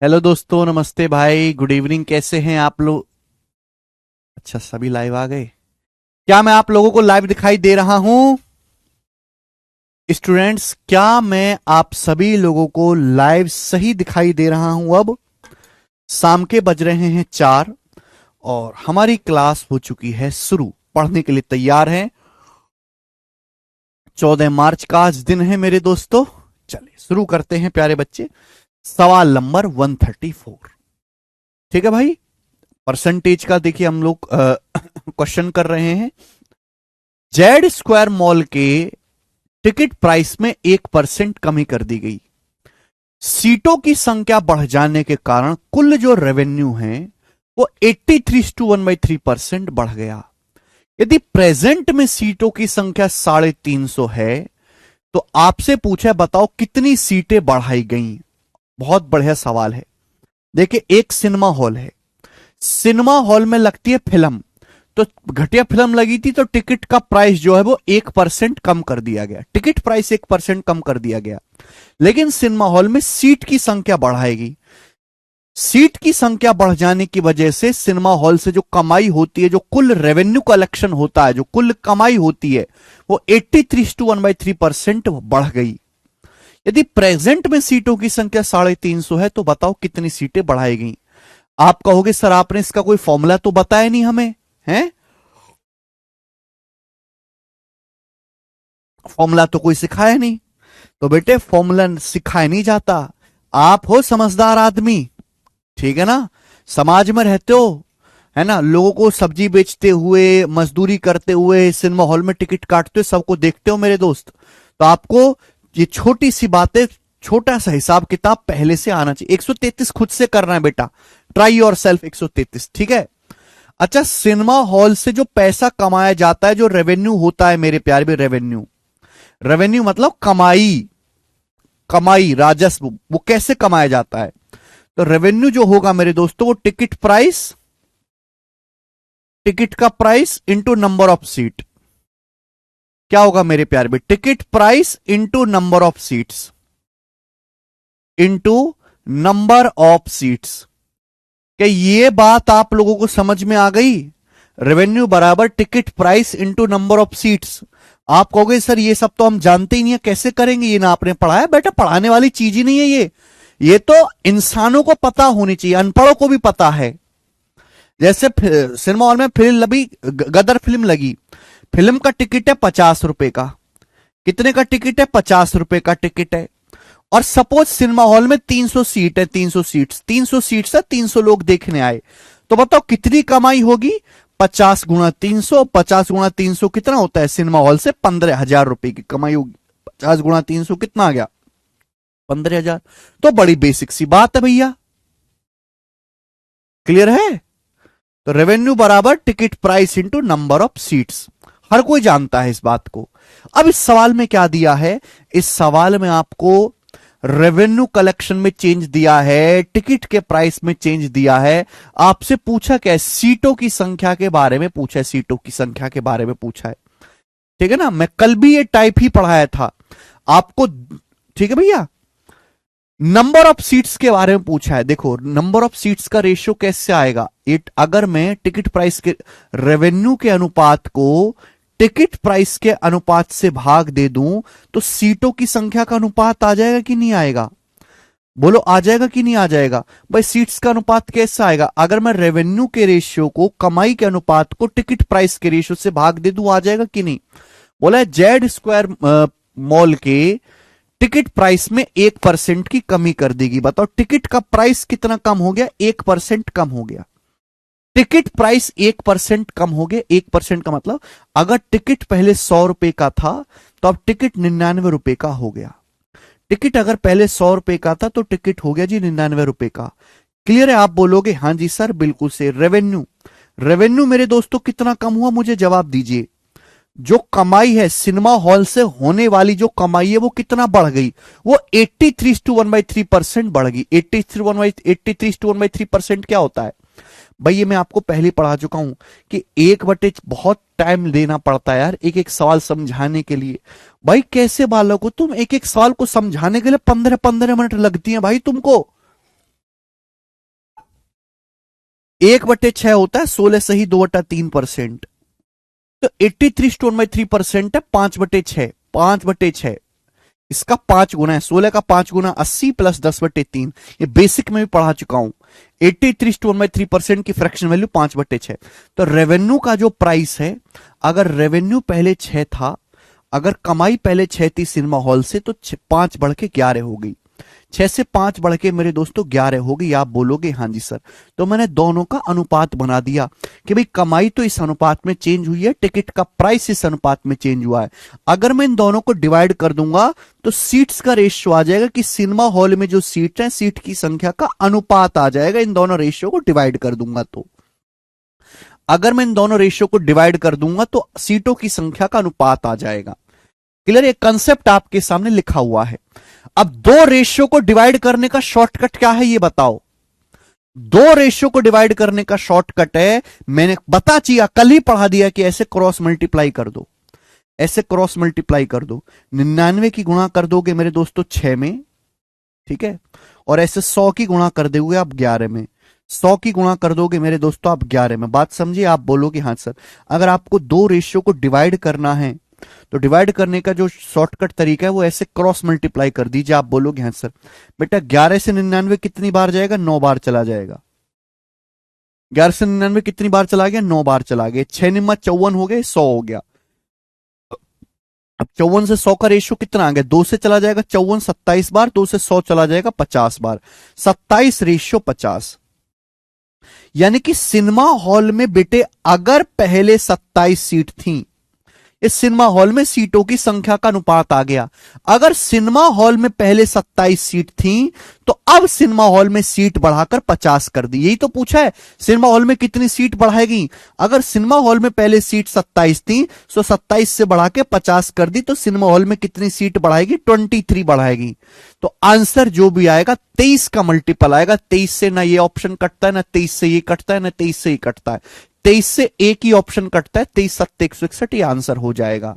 Hello दोस्तों, नमस्ते भाई, गुड इवनिंग। कैसे हैं आप लोग? अच्छा, सभी लाइव आ गए। क्या मैं आप लोगों को लाइव दिखाई दे रहा हूं? स्टूडेंट्स, क्या मैं आप सभी लोगों को लाइव सही दिखाई दे रहा हूं? अब शाम के बज रहे हैं 4 और हमारी क्लास हो चुकी है शुरू। पढ़ने के लिए तैयार हैं? 14 मार्च का आज दिन है मेरे दोस्तों। चलिए शुरू करते हैं प्यारे बच्चे। सवाल नंबर 134। ठीक है भाई। परसेंटेज का देखिए हम लोग क्वेश्चन कर रहे हैं। जेड स्क्वायर मॉल के टिकट प्राइस में 1% कमी कर दी गई। सीटों की संख्या बढ़ जाने के कारण कुल जो रेवेन्यू है वो 83:1/3% बढ़ गया। यदि प्रेजेंट में सीटों की संख्या 350 है तो आपसे पूछा, बताओ कितनी सीटें बढ़ाई गई। बहुत बढ़िया सवाल है। देखिए, एक सिनेमा हॉल है। सिनेमा हॉल में लगती है फिल्म, तो घटिया फिल्म लगी थी तो टिकट का प्राइस जो है वो 1% कम कर दिया गया। टिकट प्राइस 1% कम कर दिया गया। लेकिन सिनेमा हॉल में सीट की संख्या बढ़ाएगी। सीट की संख्या बढ़ जाने की वजह से सिनेमा हॉल से जो कमाई होती है, जो कुल रेवेन्यू कलेक्शन होता है, जो कुल कमाई होती है, वो 83:1/3% बढ़ गई। यदि प्रेजेंट में सीटों की संख्या 350 है तो बताओ कितनी सीटें बढ़ाई गई। आप कहोगे सर आपने इसका कोई फॉर्मूला तो बताया नहीं हमें, है? फॉर्मूला तो कोई सिखाया नहीं। तो बेटे, फॉर्मूला सिखाया नहीं जाता। आप हो समझदार आदमी, ठीक है ना? समाज में रहते हो, है ना? लोगों को सब्जी बेचते हुए, मजदूरी करते हुए, सिनेमा हॉल में टिकट काटते हुए सबको देखते हो मेरे दोस्त। तो आपको ये छोटी सी बातें, छोटा सा हिसाब किताब पहले से आना चाहिए। 133 खुद से करना है बेटा। ट्राई योर सेल्फ 133, ठीक है? अच्छा, सिनेमा हॉल से जो पैसा कमाया जाता है, जो रेवेन्यू होता है मेरे प्यारे में, रेवेन्यू, रेवेन्यू मतलब कमाई। कमाई, राजस्व, वो कैसे कमाया जाता है? तो रेवेन्यू जो होगा मेरे दोस्तों, वो टिकट प्राइस, टिकट का price into number of seat. क्या होगा मेरे प्यारे में? Ticket price into number of seats, into number of seats. क्या ये बात आप लोगों को समझ में आ गई? रेवेन्यू बराबर ticket price into number of seats. आप कहोगे सर ये सब तो हम जानते ही नहीं है, कैसे करेंगे? ये ना आपने पढ़ा है बेटा, पढ़ाने वाली चीज ही नहीं है ये तो इंसानों को पता होनी चाहिए, अनपढ़ों को भी पता है। जैसे सिनेमा हॉल में फिल्म लगी, गदर फिल्म लगी। फिल्म का टिकट है 50 रुपए का। कितने का टिकट है? 50 रुपए का टिकट है। और सपोज सिनेमा हॉल में 300 सीट है, 300 सीट्स है, 300 लोग देखने आए। तो बताओ कितनी कमाई होगी? 50 × 300, 50 × 300 कितना होता है? सिनेमा हॉल से 15,000 रुपए की कमाई होगी। 50 × 300 कितना आ गया? 15,000। तो बड़ी बेसिक सी बात है भैया। क्लियर है? तो रेवेन्यू बराबर ticket price into number of seats. हर कोई जानता है इस बात को। अब इस सवाल में क्या दिया है? इस सवाल में आपको रेवेन्यू कलेक्शन में चेंज दिया है, टिकट के प्राइस में चेंज दिया है। आपसे पूछा क्या है? सीटों की संख्या के बारे में पूछा है, सीटों की संख्या के बारे में पूछा है। ठीक है ना? मैं कल भी ये टाइप ही पढ़ाया था आपको। ठीक है भैया? नंबर ऑफ सीट्स के बारे में पूछा है। देखो, नंबर ऑफ सीट्स का रेशियो कैसे आएगा? इट अगर मैं टिकट प्राइस के रेवेन्यू के अनुपात को टिकट प्राइस के अनुपात से भाग दे दूं तो सीटों की संख्या का अनुपात आ जाएगा कि नहीं आएगा? बोलो, आ जाएगा कि नहीं आ जाएगा? भाई, सीट्स का अनुपात कैसे आएगा? अगर मैं रेवेन्यू के रेशियो को, कमाई के अनुपात को टिकट प्राइस के रेशियो से भाग दे दूं, आ जाएगा कि नहीं? बोला है जेड स्क्वायर मॉल के टिकट प्राइस में 1% की कमी कर देगी। बताओ टिकट का प्राइस कितना कम हो गया? 1% कम हो गया। टिकट प्राइस 1% कम हो गया। 1% का मतलब, अगर टिकट पहले 100 रुपए का था तो अब टिकट 99 रुपए का हो गया। टिकट अगर पहले 100 रुपए का था तो टिकट हो गया जी 99 रुपए का। क्लियर है? आप बोलोगे हाँ जी सर, बिल्कुल से। रेवेन्यू, रेवेन्यू मेरे दोस्तों कितना कम हुआ? मुझे जवाब दीजिए। जो कमाई है सिनेमा हॉल से होने वाली, जो कमाई है वो कितना बढ़ गई? वो 83:1/3% बढ़ गई। 83:1/3% क्या होता है भाई? ये मैं आपको पहले ही पढ़ा चुका हूं कि 1/, बहुत टाइम देना पड़ता है यार एक एक सवाल समझाने के लिए। भाई कैसे बालक हो तुम? एक एक सवाल को समझाने के लिए 15-15 मिनट लगती हैं भाई तुमको। 1/6 होता है, 16 सही 2/3%। तो 83/3% है 5/6, 5/6 इसका 5 गुना है, 16 का 5 गुना 80 प्लस 10/3। ये बेसिक में भी पढ़ा चुका हूं। 83/3% की फ्रैक्शन वैल्यू 5/6। तो रेवेन्यू का जो प्राइस है, अगर रेवेन्यू पहले 6 था, अगर कमाई पहले 6 थी सिनेमा हॉल से, तो 5 बढ़ के 11 हो गई। 6 से 5 बढ़ के मेरे दोस्तों 11 होगी। आप बोलोगे हाँ जी सर, तो मैंने दोनों का अनुपात बना दिया कि भाई कमाई तो इस अनुपात में चेंज हुई है, टिकट का प्राइस इस अनुपात में चेंज हुआ है। अगर मैं इन दोनों को डिवाइड कर दूंगा तो सीट्स का रेशियो आ जाएगा कि सिनेमा हॉल में जो सीट है, सीट की संख्या का अनुपात आ जाएगा। इन दोनों रेशियो को डिवाइड कर दूंगा तो अगर मैं इन दोनों रेशियो को डिवाइड कर दूंगा तो सीटों की संख्या का अनुपात आ जाएगा। क्लियर? एक कंसेप्ट आपके सामने लिखा हुआ है। अब दो रेशियो को डिवाइड करने का शॉर्टकट क्या है ये बताओ। दो रेशियो को डिवाइड करने का शॉर्टकट है, मैंने बता चिया कल ही पढ़ा दिया कि ऐसे क्रॉस मल्टीप्लाई कर दो, ऐसे क्रॉस मल्टीप्लाई कर दो। 99 की गुणा कर दोगे मेरे दोस्तों 6 में, ठीक है, और ऐसे 100 की गुणा कर दोगे आप 11 में, 100 की गुणा कर दोगे मेरे दोस्तों आप 11 में। बात समझिए? आप बोलोगे हाँ सर, अगर आपको दो रेशियो को डिवाइड करना है तो डिवाइड करने का जो शॉर्टकट तरीका है वो ऐसे क्रॉस मल्टीप्लाई कर दीजिए। आप बोलोगे हाँ सर। बेटा 11 से 99 कितनी बार जाएगा? 9 बार चला जाएगा। 11 से 99 कितनी बार चला गया? 9 बार चला गया। 6 निम्मा 54 हो गए, 100 हो गया। अब 54 से 100 का रेशियो कितना आ गया? 2 से चला जाएगा 54 27 बार, 2 से 100 चला जाएगा 50 बार, 27/50। यानी कि सिनेमा हॉल में बेटे अगर पहले 27 सीट थी, इस सिनेमा हॉल में सीटों की संख्या का अनुपात आ गया। अगर सिनेमा हॉल में पहले 27 सीट थी तो अब सिनेमा हॉल में सीट बढ़ाकर 50 कर दी। यही तो पूछा है, सिनेमा हॉल में कितनी सीट बढ़ाएगी। अगर सिनेमा हॉल में पहले सीट 27 थी तो 27 से बढ़ा के 50 कर दी, तो सिनेमा हॉल में कितनी सीट बढ़ाएगी? 23 बढ़ाएगी। तो आंसर जो भी आएगा 23 का मल्टीपल आएगा। 23 से ना ये ऑप्शन कटता है, ना 23 से ये कटता है, ना 23 से ये कटता है। 23 से एक ही ऑप्शन कटता है, 23 7 161, ये आंसर हो जाएगा।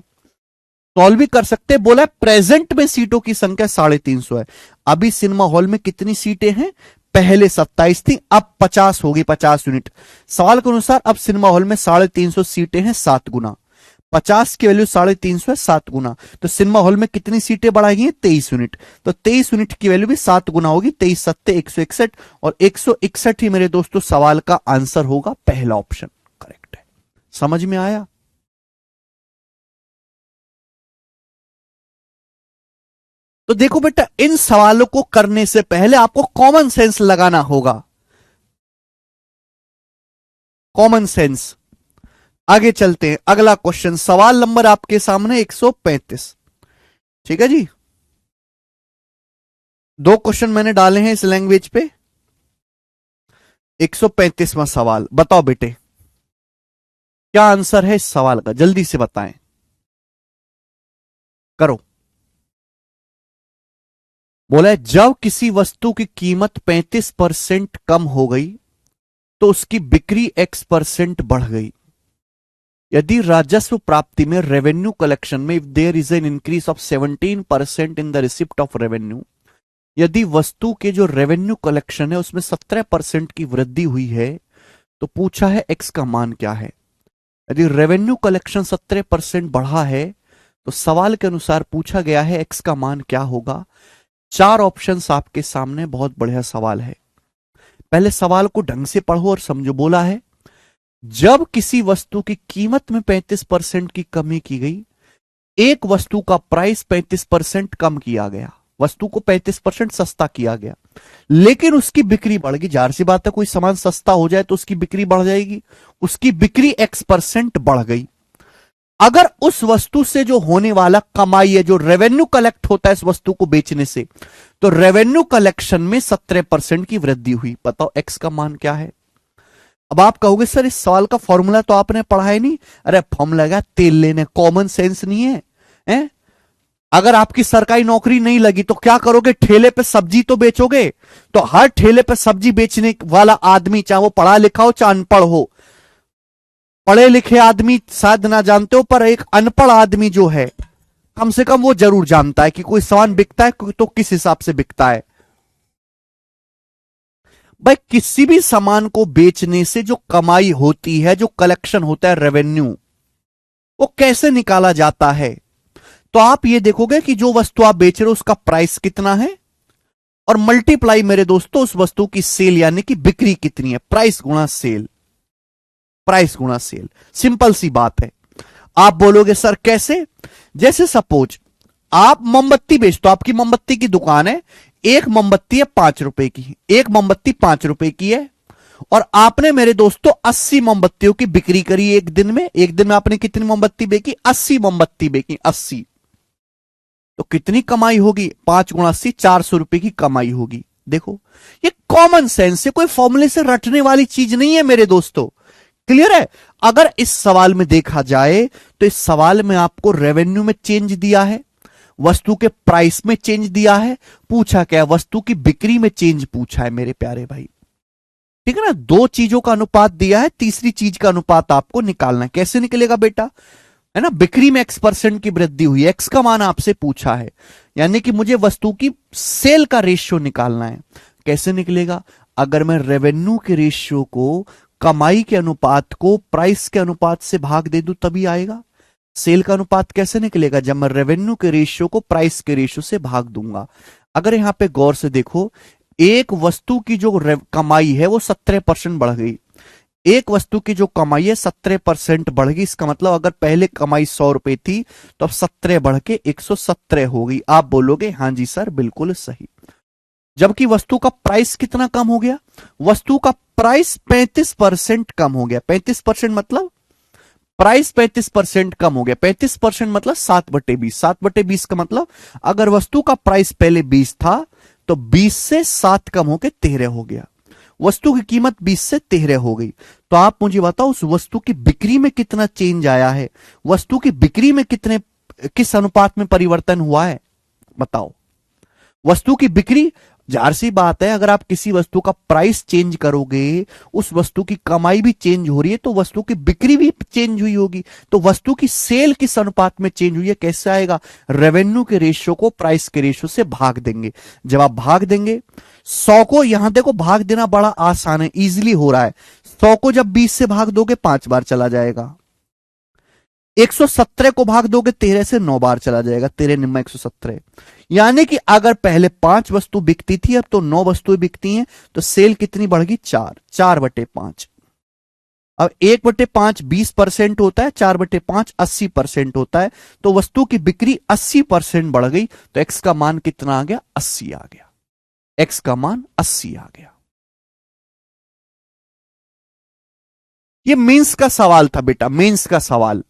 सॉल्व भी कर सकते हैं। बोला है प्रेजेंट में सीटों की संख्या 350 है। अभी सिनेमा हॉल में कितनी सीटें हैं? पहले 27 थी, अब 50 होगी, 50 यूनिट। सवाल के अनुसार अब सिनेमा हॉल में 350 सीटें हैं, 7 गुना। 50 की वैल्यू 350 है, 7 गुना। तो सिनेमा हॉल में कितनी सीटें बढ़ाएगी? 23 यूनिट। तो 23 यूनिट की वैल्यू भी 7 गुना होगी। 23 7 161, और 161 ही मेरे दोस्तों सवाल का आंसर होगा। पहला ऑप्शन करेक्ट है। समझ में आया? तो देखो बेटा, इन सवालों को करने से पहले आपको कॉमन सेंस लगाना होगा। Common sense. आगे चलते हैं, अगला क्वेश्चन, सवाल नंबर आपके सामने 135। ठीक है जी, दो क्वेश्चन मैंने डाले हैं इस लैंग्वेज पे। 135वां सवाल, बताओ बेटे क्या आंसर है इस सवाल का, जल्दी से बताएं, करो। बोला है जब किसी वस्तु की कीमत 35% कम हो गई तो उसकी बिक्री X% बढ़ गई। यदि राजस्व प्राप्ति में, रेवेन्यू कलेक्शन में, if there is an increase of 17% in the receipt of revenue, यदि वस्तु के जो रेवेन्यू कलेक्शन है उसमें 17% की वृद्धि हुई है, तो पूछा है एक्स का मान क्या है। यदि रेवेन्यू कलेक्शन 17% बढ़ा है तो सवाल के अनुसार पूछा गया है एक्स का मान क्या होगा। 4 ऑप्शंस आपके सामने, बहुत बढ़िया सवाल है। पहले सवाल को ढंग से पढ़ो और समझो। बोला है जब किसी वस्तु की कीमत में 35% की कमी की गई, एक वस्तु का प्राइस 35% कम किया गया, वस्तु को 35% सस्ता किया गया, लेकिन उसकी बिक्री बढ़ गई। जाहिर सी बात है, कोई सामान सस्ता हो जाए तो उसकी बिक्री बढ़ जाएगी। उसकी बिक्री X% बढ़ गई। अगर उस वस्तु से जो होने वाला कमाई है, जो रेवेन्यू कलेक्ट होता है इस वस्तु को बेचने से, तो रेवेन्यू कलेक्शन में 17% की वृद्धि हुई। बताओ एक्स का मान क्या है। अब आप कहोगे सर इस सवाल का फॉर्मूला तो आपने पढ़ा है नहीं। अरे फॉर्मूला क्या, तेल लेने, कॉमन सेंस नहीं है, हैं? अगर आपकी सरकारी नौकरी नहीं लगी तो क्या करोगे? ठेले पे सब्जी तो बेचोगे। तो हर ठेले पे सब्जी बेचने वाला आदमी, चाहे वो पढ़ा लिखा हो चाहे अनपढ़ हो, पढ़े लिखे आदमी शायद ना जानते हो, पर एक अनपढ़ आदमी जो है कम से कम वो जरूर जानता है कि कोई सामान बिकता है तो किस हिसाब से बिकता है। भाई किसी भी सामान को बेचने से जो कमाई होती है, जो कलेक्शन होता है रेवेन्यू, वो कैसे निकाला जाता है? तो आप ये देखोगे कि जो वस्तु आप बेच रहे हो उसका प्राइस कितना है और मल्टीप्लाई मेरे दोस्तों उस वस्तु की सेल यानी कि बिक्री कितनी है, प्राइस गुणा सेल, प्राइस गुणा सेल। सिंपल सी बात है। आप बोलोगे सर कैसे? जैसे सपोज आप मोमबत्ती बेचते हो, आपकी मोमबत्ती की दुकान है, एक मोमबत्ती है 5 रुपए की, एक मोमबत्ती 5 रुपए की है और आपने मेरे दोस्तों 80 मोमबत्तियों की बिक्री करी एक दिन में। एक दिन में आपने कितनी मोमबत्ती बेची? 80 मोमबत्ती बेची, 80। तो कितनी कमाई होगी? 5 × 80, 400 रुपए की कमाई होगी। देखो ये कॉमन सेंस है, कोई फॉर्मूले से रटने वाली चीज नहीं है मेरे दोस्तों। क्लियर है? अगर इस सवाल में देखा जाए तो इस सवाल में आपको रेवेन्यू में चेंज दिया है, वस्तु के प्राइस में चेंज दिया है, पूछा क्या? वस्तु की बिक्री में चेंज पूछा है मेरे प्यारे भाई। ठीक है ना? दो चीजों का अनुपात दिया है, तीसरी चीज का अनुपात आपको निकालना है। कैसे निकलेगा बेटा? है ना, बिक्री में X% की वृद्धि हुई, X का मान आपसे पूछा है, यानी कि मुझे वस्तु की सेल का रेशियो निकालना है। कैसे निकलेगा? अगर मैं रेवेन्यू के रेशियो को, कमाई के अनुपात को प्राइस के अनुपात से भाग दे दूं तभी आएगा। सेल का अनुपात कैसे निकलेगा? जब मैं रेवेन्यू के रेशियो को प्राइस के रेशियो से भाग दूंगा। अगर यहां पे गौर से देखो, एक वस्तु की जो कमाई है वो 17% बढ़ गई। एक वस्तु की जो कमाई है 17% बढ़ गई। इसका मतलब अगर पहले कमाई 100 रुपए थी तो अब 17 बढ़ के 117 हो गई। आप बोलोगे हां जी सर बिल्कुल सही। जबकि वस्तु का प्राइस कितना कम हो गया? वस्तु का प्राइस 35% कम हो गया। 35% मतलब प्राइस 35% कम हो गया। 35% मतलब 7/20। 7/20 का मतलब अगर वस्तु का प्राइस पहले 20 था तो 20 से 7 कम होकर 13 हो गया। वस्तु की कीमत 20 से 13 हो गई। तो आप मुझे बताओ उस वस्तु की बिक्री में कितना चेंज आया है? वस्तु की बिक्री में किस अनुपात में परिवर्तन हुआ है? बताओ। वस्तु की बिक्री, जाहिर सी बात है, अगर आप किसी वस्तु का प्राइस चेंज करोगे, उस वस्तु की कमाई भी चेंज हो रही है तो वस्तु की बिक्री भी चेंज हुई होगी। तो वस्तु की सेल किस अनुपात में चेंज हुई है? कैसे आएगा? रेवेन्यू के रेशियो को प्राइस के रेशियो से भाग देंगे। जब आप भाग देंगे 100 को, यहां देखो भाग देना बड़ा आसान है, इजीली हो रहा है। 100 को जब 20 से भाग दोगे 5 बार चला जाएगा। 117 को भाग दोगे 13 से 9 बार चला जाएगा। 13 निम्मा 117। यानी कि अगर पहले 5 वस्तु बिकती थी अब तो 9 वस्तुएं बिकती हैं, तो सेल कितनी बढ़ गई? 4। 4/5। अब 1/5 20% होता है, 4/5 80% होता है। तो वस्तु की बिक्री 80% बढ़ गई। तो एक्स का मान कितना आ गया? 80 आ गया। एक्स का मान 80 आ गया। ये मेंस का सवाल था बेटा, मेंस का सवाल।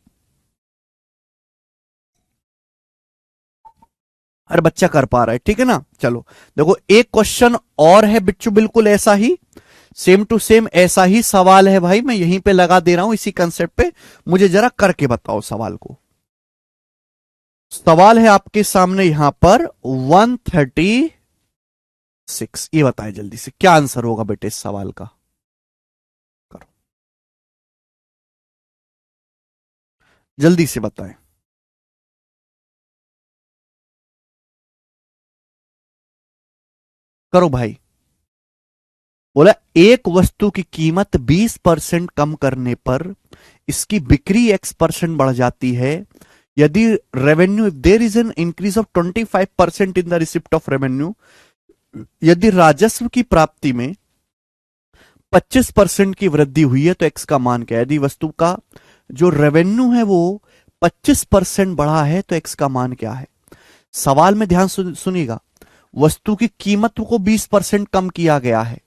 हर बच्चा कर पा रहा है, ठीक है ना? चलो देखो एक क्वेश्चन और है बिच्चू, बिल्कुल ऐसा ही, सेम टू सेम ऐसा ही सवाल है भाई। मैं यहीं पे लगा दे रहा हूं इसी कंसेप्ट पे। मुझे जरा करके बताओ सवाल को। सवाल है आपके सामने यहां पर 136। ये बताएं जल्दी से क्या आंसर होगा बेटे इस सवाल का? करो जल्दी से बताएं। करो भाई। बोला एक वस्तु की कीमत 20% कम करने पर इसकी बिक्री X% बढ़ जाती है। यदि revenue, if there is an increase of 25% in the receipt of revenue, यदि राजस्व की प्राप्ति में 25% की वृद्धि हुई है तो एक्स का मान क्या है? यदि वस्तु का जो रेवेन्यू है वो 25% बढ़ा है तो एक्स का मान क्या है? सवाल में ध्यान सुनिएगा। वस्तु की कीमत को 20% कम किया गया है,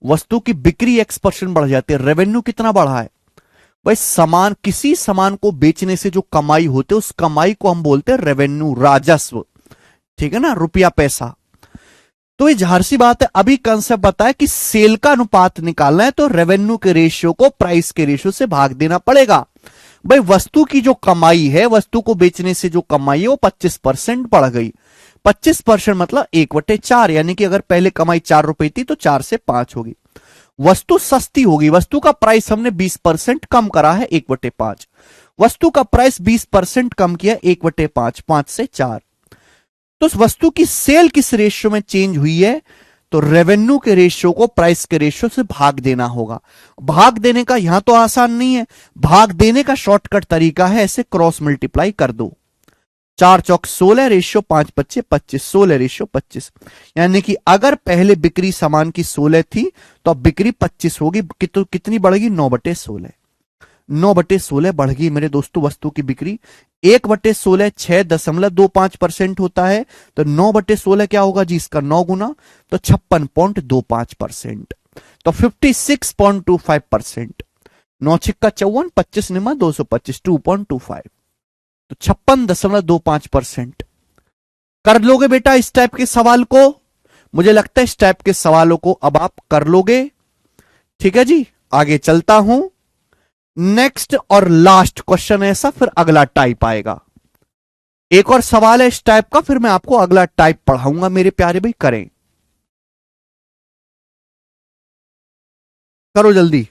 वस्तु की बिक्री X% बढ़ जाती है, रेवेन्यू कितना बढ़ा है? भाई सामान, किसी सामान को बेचने से जो कमाई होती है उस कमाई को हम बोलते हैं रेवेन्यू, राजस्व। ठीक है ना, रुपया पैसा। तो ये जाहिर सी बात है, अभी कंसेप्ट बताया कि सेल का अनुपात निकालना है तो रेवेन्यू के रेशियो को प्राइस के रेशियो से भाग देना पड़ेगा। भाई वस्तु की जो कमाई है, वस्तु को बेचने से जो कमाई है वो 25% बढ़ गई। 25% मतलब 1/4, यानी कि अगर पहले कमाई 4 रुपए थी तो 4 से 5 होगी। वस्तु सस्ती होगी, वस्तु का प्राइस हमने 20% कम करा है 1/5। वस्तु का प्राइस 20% कम किया 1/5, 5 से 4। तो उस वस्तु की सेल किस रेशियो में चेंज हुई है? तो रेवेन्यू के रेशियो को प्राइस के रेशियो से भाग देना होगा। भाग देने का यहां तो आसान नहीं है, भाग देने का शॉर्टकट तरीका है, ऐसे क्रॉस मल्टीप्लाई कर दो। 4 चौक 16 रेशियो 5 बच्चे 25, 16 रेशियो 25। यानी कि अगर पहले बिक्री सामान की 16 थी तो अब बिक्री 25 होगी। कितनी बढ़ेगी? 9/16। 9/16 बढ़ गई मेरे दोस्तों वस्तु की बिक्री। 1/16 6.25% होता है, तो 9/16 क्या होगा जी? इसका 9 गुना, तो 56.25%, तो 56.25%। 9 छिक्का 54, 25 निमा 225, 2.25, तो 56.25%। कर लोगे बेटा इस टाइप के सवाल को? मुझे लगता है इस टाइप के सवालों को अब आप कर लोगे। ठीक है जी, आगे चलता हूं। नेक्स्ट और लास्ट क्वेश्चन ऐसा, फिर अगला टाइप आएगा। एक और सवाल है इस टाइप का, फिर मैं आपको अगला टाइप पढ़ाऊंगा मेरे प्यारे भाई। करें, करो जल्दी।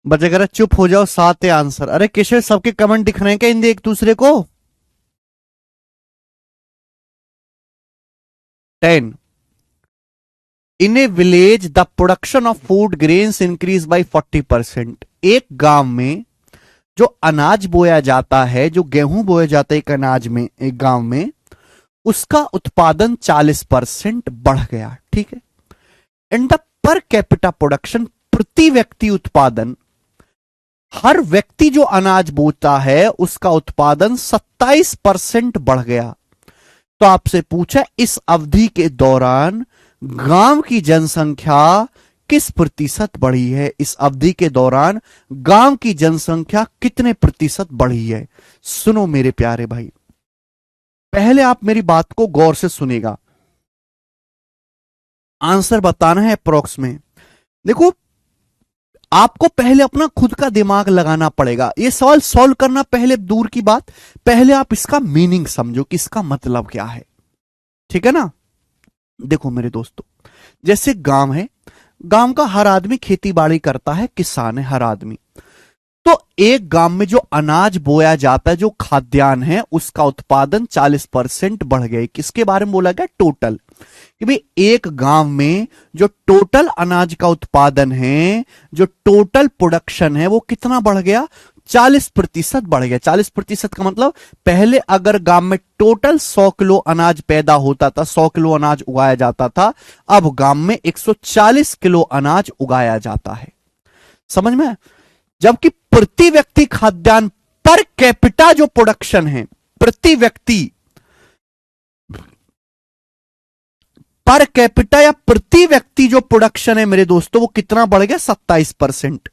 बच्चे अगर चुप हो जाओ, 7 है आंसर। अरे केशव, सबके कमेंट दिख रहे हैं क्या हिंदी एक दूसरे को? 10। In a village the production of food grains increase by 40%। एक गांव में जो अनाज बोया जाता है, जो गेहूं बोया जाता है एक अनाज में, एक गांव में, उसका उत्पादन 40% बढ़ गया। ठीक है। And the per capita production, प्रति व्यक्ति उत्पादन, हर व्यक्ति जो अनाज बोता है उसका उत्पादन 27% बढ़ गया। तो आपसे पूछा इस अवधि के दौरान गांव की जनसंख्या किस प्रतिशत बढ़ी है? इस अवधि के दौरान गांव की जनसंख्या कितने प्रतिशत बढ़ी है? सुनो मेरे प्यारे भाई, पहले आप मेरी बात को गौर से सुनेगा, आंसर बताना है अप्रोक्स में। देखो, आपको पहले अपना खुद का दिमाग लगाना पड़ेगा। ये सवाल सॉल्व करना पहले दूर की बात, पहले आप इसका मीनिंग समझो कि इसका मतलब क्या है। ठीक है ना? देखो मेरे दोस्तों, जैसे गांव है, गांव का हर आदमी खेती बाड़ी करता है, किसान है हर आदमी। तो एक गांव में जो अनाज बोया जाता है, जो खाद्यान्न है, उसका उत्पादन 40% बढ़ गया। किसके बारे में बोला गया? टोटल। कि भाई एक गांव में जो टोटल अनाज का उत्पादन है, जो टोटल प्रोडक्शन है, वो कितना बढ़ गया? 40% बढ़ गया। 40% का मतलब पहले अगर गांव में टोटल 100 किलो अनाज पैदा होता था, 100 किलो अनाज उगाया जाता था, अब गांव में 140 किलो अनाज उगाया जाता है। समझ में? जबकि प्रति व्यक्ति खाद्यान्न, पर कैपिटा जो प्रोडक्शन है, प्रति व्यक्ति, पर कैपिटा या प्रति व्यक्ति जो प्रोडक्शन है मेरे दोस्तों, वो कितना बढ़ गया? 27%।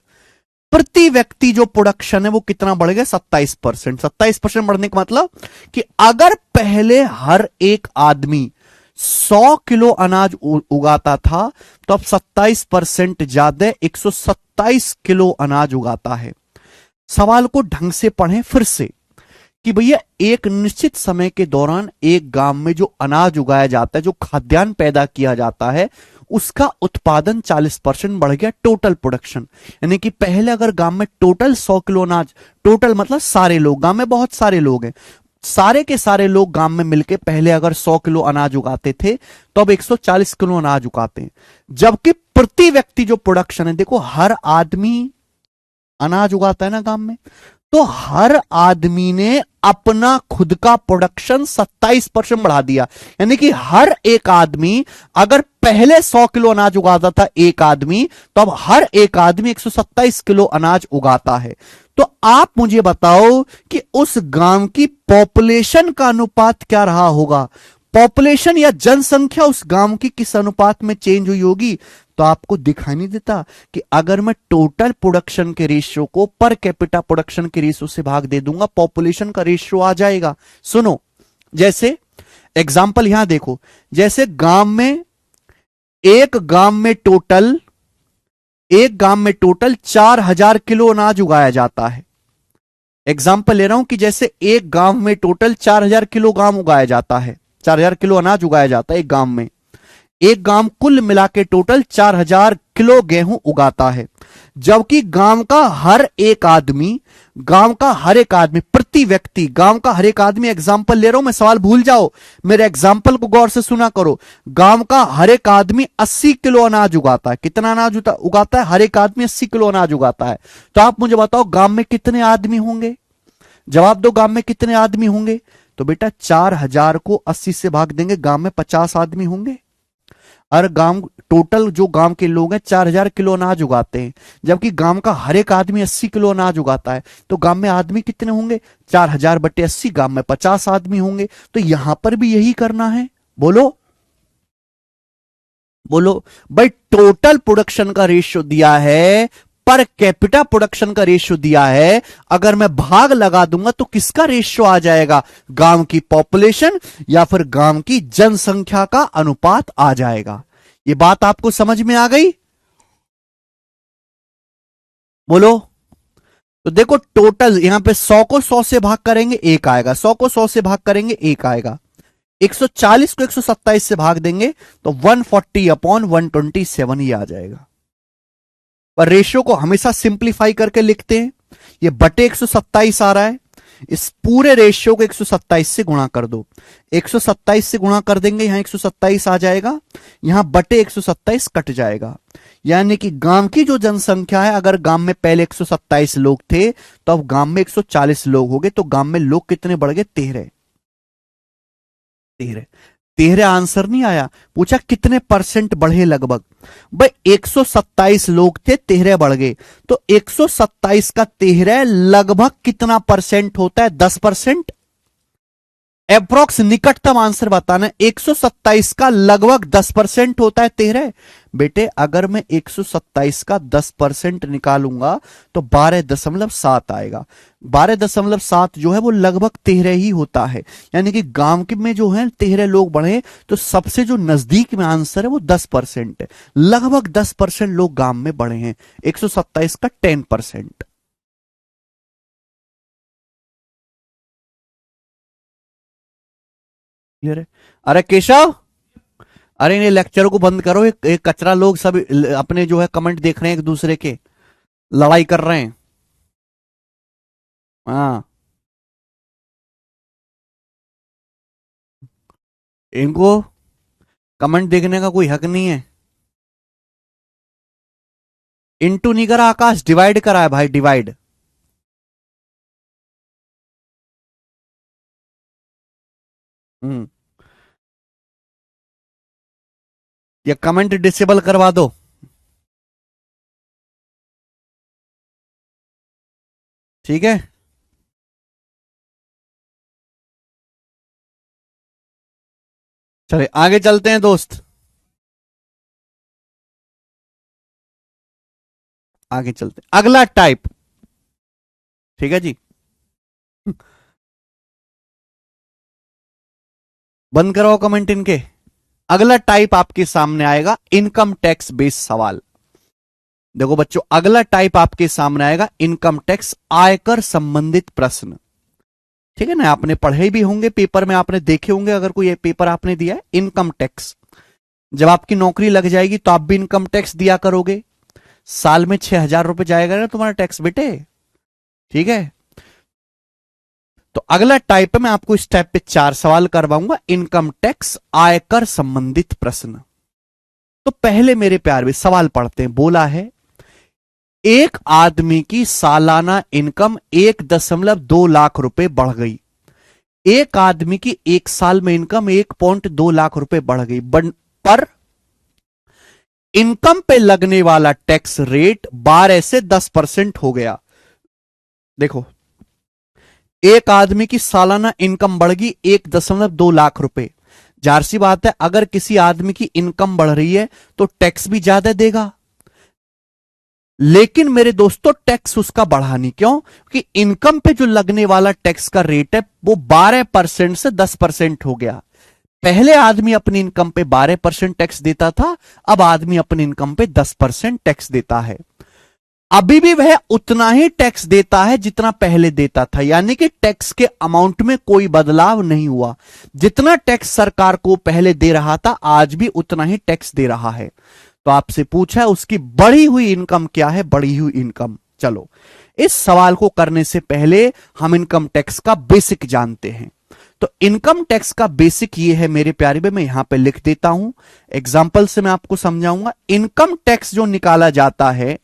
प्रति व्यक्ति जो प्रोडक्शन है वो कितना बढ़ गया? 27%। 27% बढ़ने का मतलब कि अगर पहले हर एक आदमी 100 किलो अनाज उगाता था, तो अब 27% ज्यादा 127 किलो अनाज उगाता है। सवाल को ढंग से पढ़ें फिर से कि भैया एक निश्चित समय के दौरान एक गांव में जो अनाज उगाया जाता है, जो खाद्यान्न पैदा किया जाता है, उसका उत्पादन 40% बढ़ गया, टोटल प्रोडक्शन। यानी कि पहले अगर गांव में टोटल 100 किलो अनाज, टोटल मतलब सारे लोग, गांव में बहुत सारे लोग हैं, सारे के सारे लोग गांव में मिलके पहले अगर 100 किलो अनाज उगाते थे, तो अब 140 किलो अनाज उगाते हैं। जबकि प्रति व्यक्ति जो प्रोडक्शन है, देखो हर आदमी अनाज उगाता है ना गांव में, तो हर आदमी ने अपना खुद का प्रोडक्शन 27% बढ़ा दिया। यानी कि हर एक आदमी, अगर पहले 100 किलो अनाज उगाता था एक आदमी, तो अब हर एक आदमी 127 किलो अनाज उगाता है। तो आप मुझे बताओ कि उस गांव की पॉपुलेशन का अनुपात क्या रहा होगा? पॉपुलेशन या जनसंख्या उस गांव की किस अनुपात में चेंज हुई होगी? तो आपको दिखाई नहीं देता कि अगर मैं टोटल प्रोडक्शन के रेशियो को पर कैपिटा प्रोडक्शन के रेशियो से भाग दे दूंगा, पॉपुलेशन का रेशियो आ जाएगा। सुनो, जैसे एग्जांपल यहां देखो, जैसे गांव में एक गांव में टोटल 4000 किलो अनाज उगाया जाता है। एग्जांपल ले रहा हूं कि जैसे एक गांव में टोटल 4000 किलो गांव उगाया जाता है, 4000 किलो अनाज उगाया जाता है एक गांव में। एक गांव कुल मिला के टोटल 4000 किलो गेहूं उगाता है। जबकि गांव का हर एक आदमी, प्रति व्यक्ति, गांव का हर एक आदमी, एग्जाम्पल ले रहा हूं मैं, सवाल भूल जाओ, मेरे एग्जाम्पल को गौर से सुना करो। गांव का हर एक आदमी 80 किलो अनाज उगाता है। कितना अनाज उगाता है? हर एक आदमी 80 किलो अनाज उगाता है। तो आप मुझे बताओ गांव में कितने आदमी होंगे? जवाब दो, गांव में कितने आदमी होंगे? तो बेटा 4000 को 80 से भाग देंगे, गांव में 50 आदमी होंगे। और गांव, टोटल जो गांव के लोग हैं 4000 किलो अनाज उगाते हैं, जबकि गांव का हर एक आदमी 80 किलो अनाज उगाता है। तो गांव में आदमी कितने होंगे? 4000 बटे 80, गांव में 50 आदमी होंगे। तो यहां पर भी यही करना है। बोलो बोलो भाई, टोटल प्रोडक्शन का रेशियो दिया है, पर कैपिटा प्रोडक्शन का रेशियो दिया है। अगर मैं भाग लगा दूंगा तो किसका रेशियो आ जाएगा? गांव की पॉपुलेशन या फिर गांव की जनसंख्या का अनुपात आ जाएगा। ये बात आपको समझ में आ गई? बोलो। तो देखो टोटल यहां पे 100 को 100 से भाग करेंगे, एक आएगा। 100 को 100 से भाग करेंगे, एक आएगा। 140 को 127 से भाग देंगे तो 140/127 ही आ जाएगा। पर रेशियो को हमेशा सिंप्लीफाई करके लिखते हैं। ये बटे 127 आ रहा है, इस पूरे रेशियो को 127 से गुणा कर दो। 127 से गुणा कर देंगे, यहां 127 आ जाएगा, यहां बटे 127 कट जाएगा। यानी कि गांव की जो जनसंख्या है, अगर गांव में पहले 127 लोग थे, तो अब गांव में 140 लोग हो गए। तो गांव में लोग कितने बढ़ गए? 13। 13 आंसर नहीं आया, पूछा कितने परसेंट बढ़े लगभग। भाई 127 लोग थे, 13 बढ़ गए, तो 127 का 13 लगभग कितना परसेंट होता है? 10%। एप्रोक्स निकटतम आंसर बताना है। 127 का लगभग 10% होता है 13। बेटे अगर मैं 127 का 10% निकालूंगा तो 12.7 आएगा। 12.7 जो है वो लगभग 13 ही होता है। यानी कि गांव के में जो है 13 लोग बढ़े, तो सबसे जो नजदीक में आंसर है वो 10% है। लगभग 10% लोग गांव में बढ़े हैं। 127 का 10%। क्लियर है? अरे केशव, अरे इन्हें लेक्चर को बंद करो। एक कचरा लोग सब अपने जो है कमेंट देख रहे हैं, एक दूसरे के लड़ाई कर रहे हैं। हाँ, इनको कमेंट देखने का कोई हक नहीं है। इंटू नहीं करा आकाश, डिवाइड करा है भाई, डिवाइड। हम्म। या कमेंट डिसेबल करवा दो। ठीक है, चले आगे चलते हैं दोस्त। आगे चलते हैं, अगला टाइप। ठीक है जी। बंद कराओ कमेंट इनके। अगला टाइप आपके सामने आएगा इनकम टैक्स बेस्ड सवाल। देखो बच्चों, अगला टाइप आपके सामने आएगा इनकम टैक्स, आयकर संबंधित प्रश्न। ठीक है ना, आपने पढ़े भी होंगे, पेपर में आपने देखे होंगे, अगर कोई पेपर आपने दिया है इनकम टैक्स। जब आपकी नौकरी लग जाएगी तो आप भी इनकम टैक्स दिया करोगे। साल में 6,000 रुपए जाएगा ना तुम्हारा टैक्स बेटे। ठीक है, तो अगला टाइप है, मैं आपको इस टाइप पे 4 सवाल करवाऊंगा, इनकम टैक्स आयकर संबंधित प्रश्न। तो पहले मेरे प्यार में सवाल पढ़ते हैं। बोला है, एक आदमी की सालाना इनकम 1.2 लाख रुपए बढ़ गई। एक आदमी की एक साल में इनकम 1.2 लाख रुपए बढ़ गई, पर इनकम पे लगने वाला टैक्स रेट 12 से 10% हो गया। देखो, एक आदमी की सालाना इनकम बढ़ गई 1.2 लाख रुपए। जाहिर सी बात है, अगर किसी आदमी की इनकम बढ़ रही है तो टैक्स भी ज्यादा देगा। लेकिन मेरे दोस्तों, टैक्स उसका बढ़ा नहीं। क्यों? कि इनकम पे जो लगने वाला टैक्स का रेट है वो 12% से 10% हो गया। पहले आदमी अपनी इनकम पे 12% टैक्स देता था, अब आदमी अपनी इनकम पे 10% टैक्स देता है। अभी भी वह उतना ही टैक्स देता है जितना पहले देता था, यानी कि टैक्स के अमाउंट में कोई बदलाव नहीं हुआ। जितना टैक्स सरकार को पहले दे रहा था, आज भी उतना ही टैक्स दे रहा है। तो आपसे पूछा है उसकी बढ़ी हुई इनकम क्या है, बढ़ी हुई इनकम। चलो, इस सवाल को करने से पहले हम इनकम टैक्स का बेसिक जानते हैं। तो इनकम टैक्स का बेसिक ये है मेरे प्यारे भाई, मैं यहां पे लिख देता हूं, एग्जाम्पल से मैं आपको समझाऊंगा। इनकम टैक्स जो निकाला जाता है,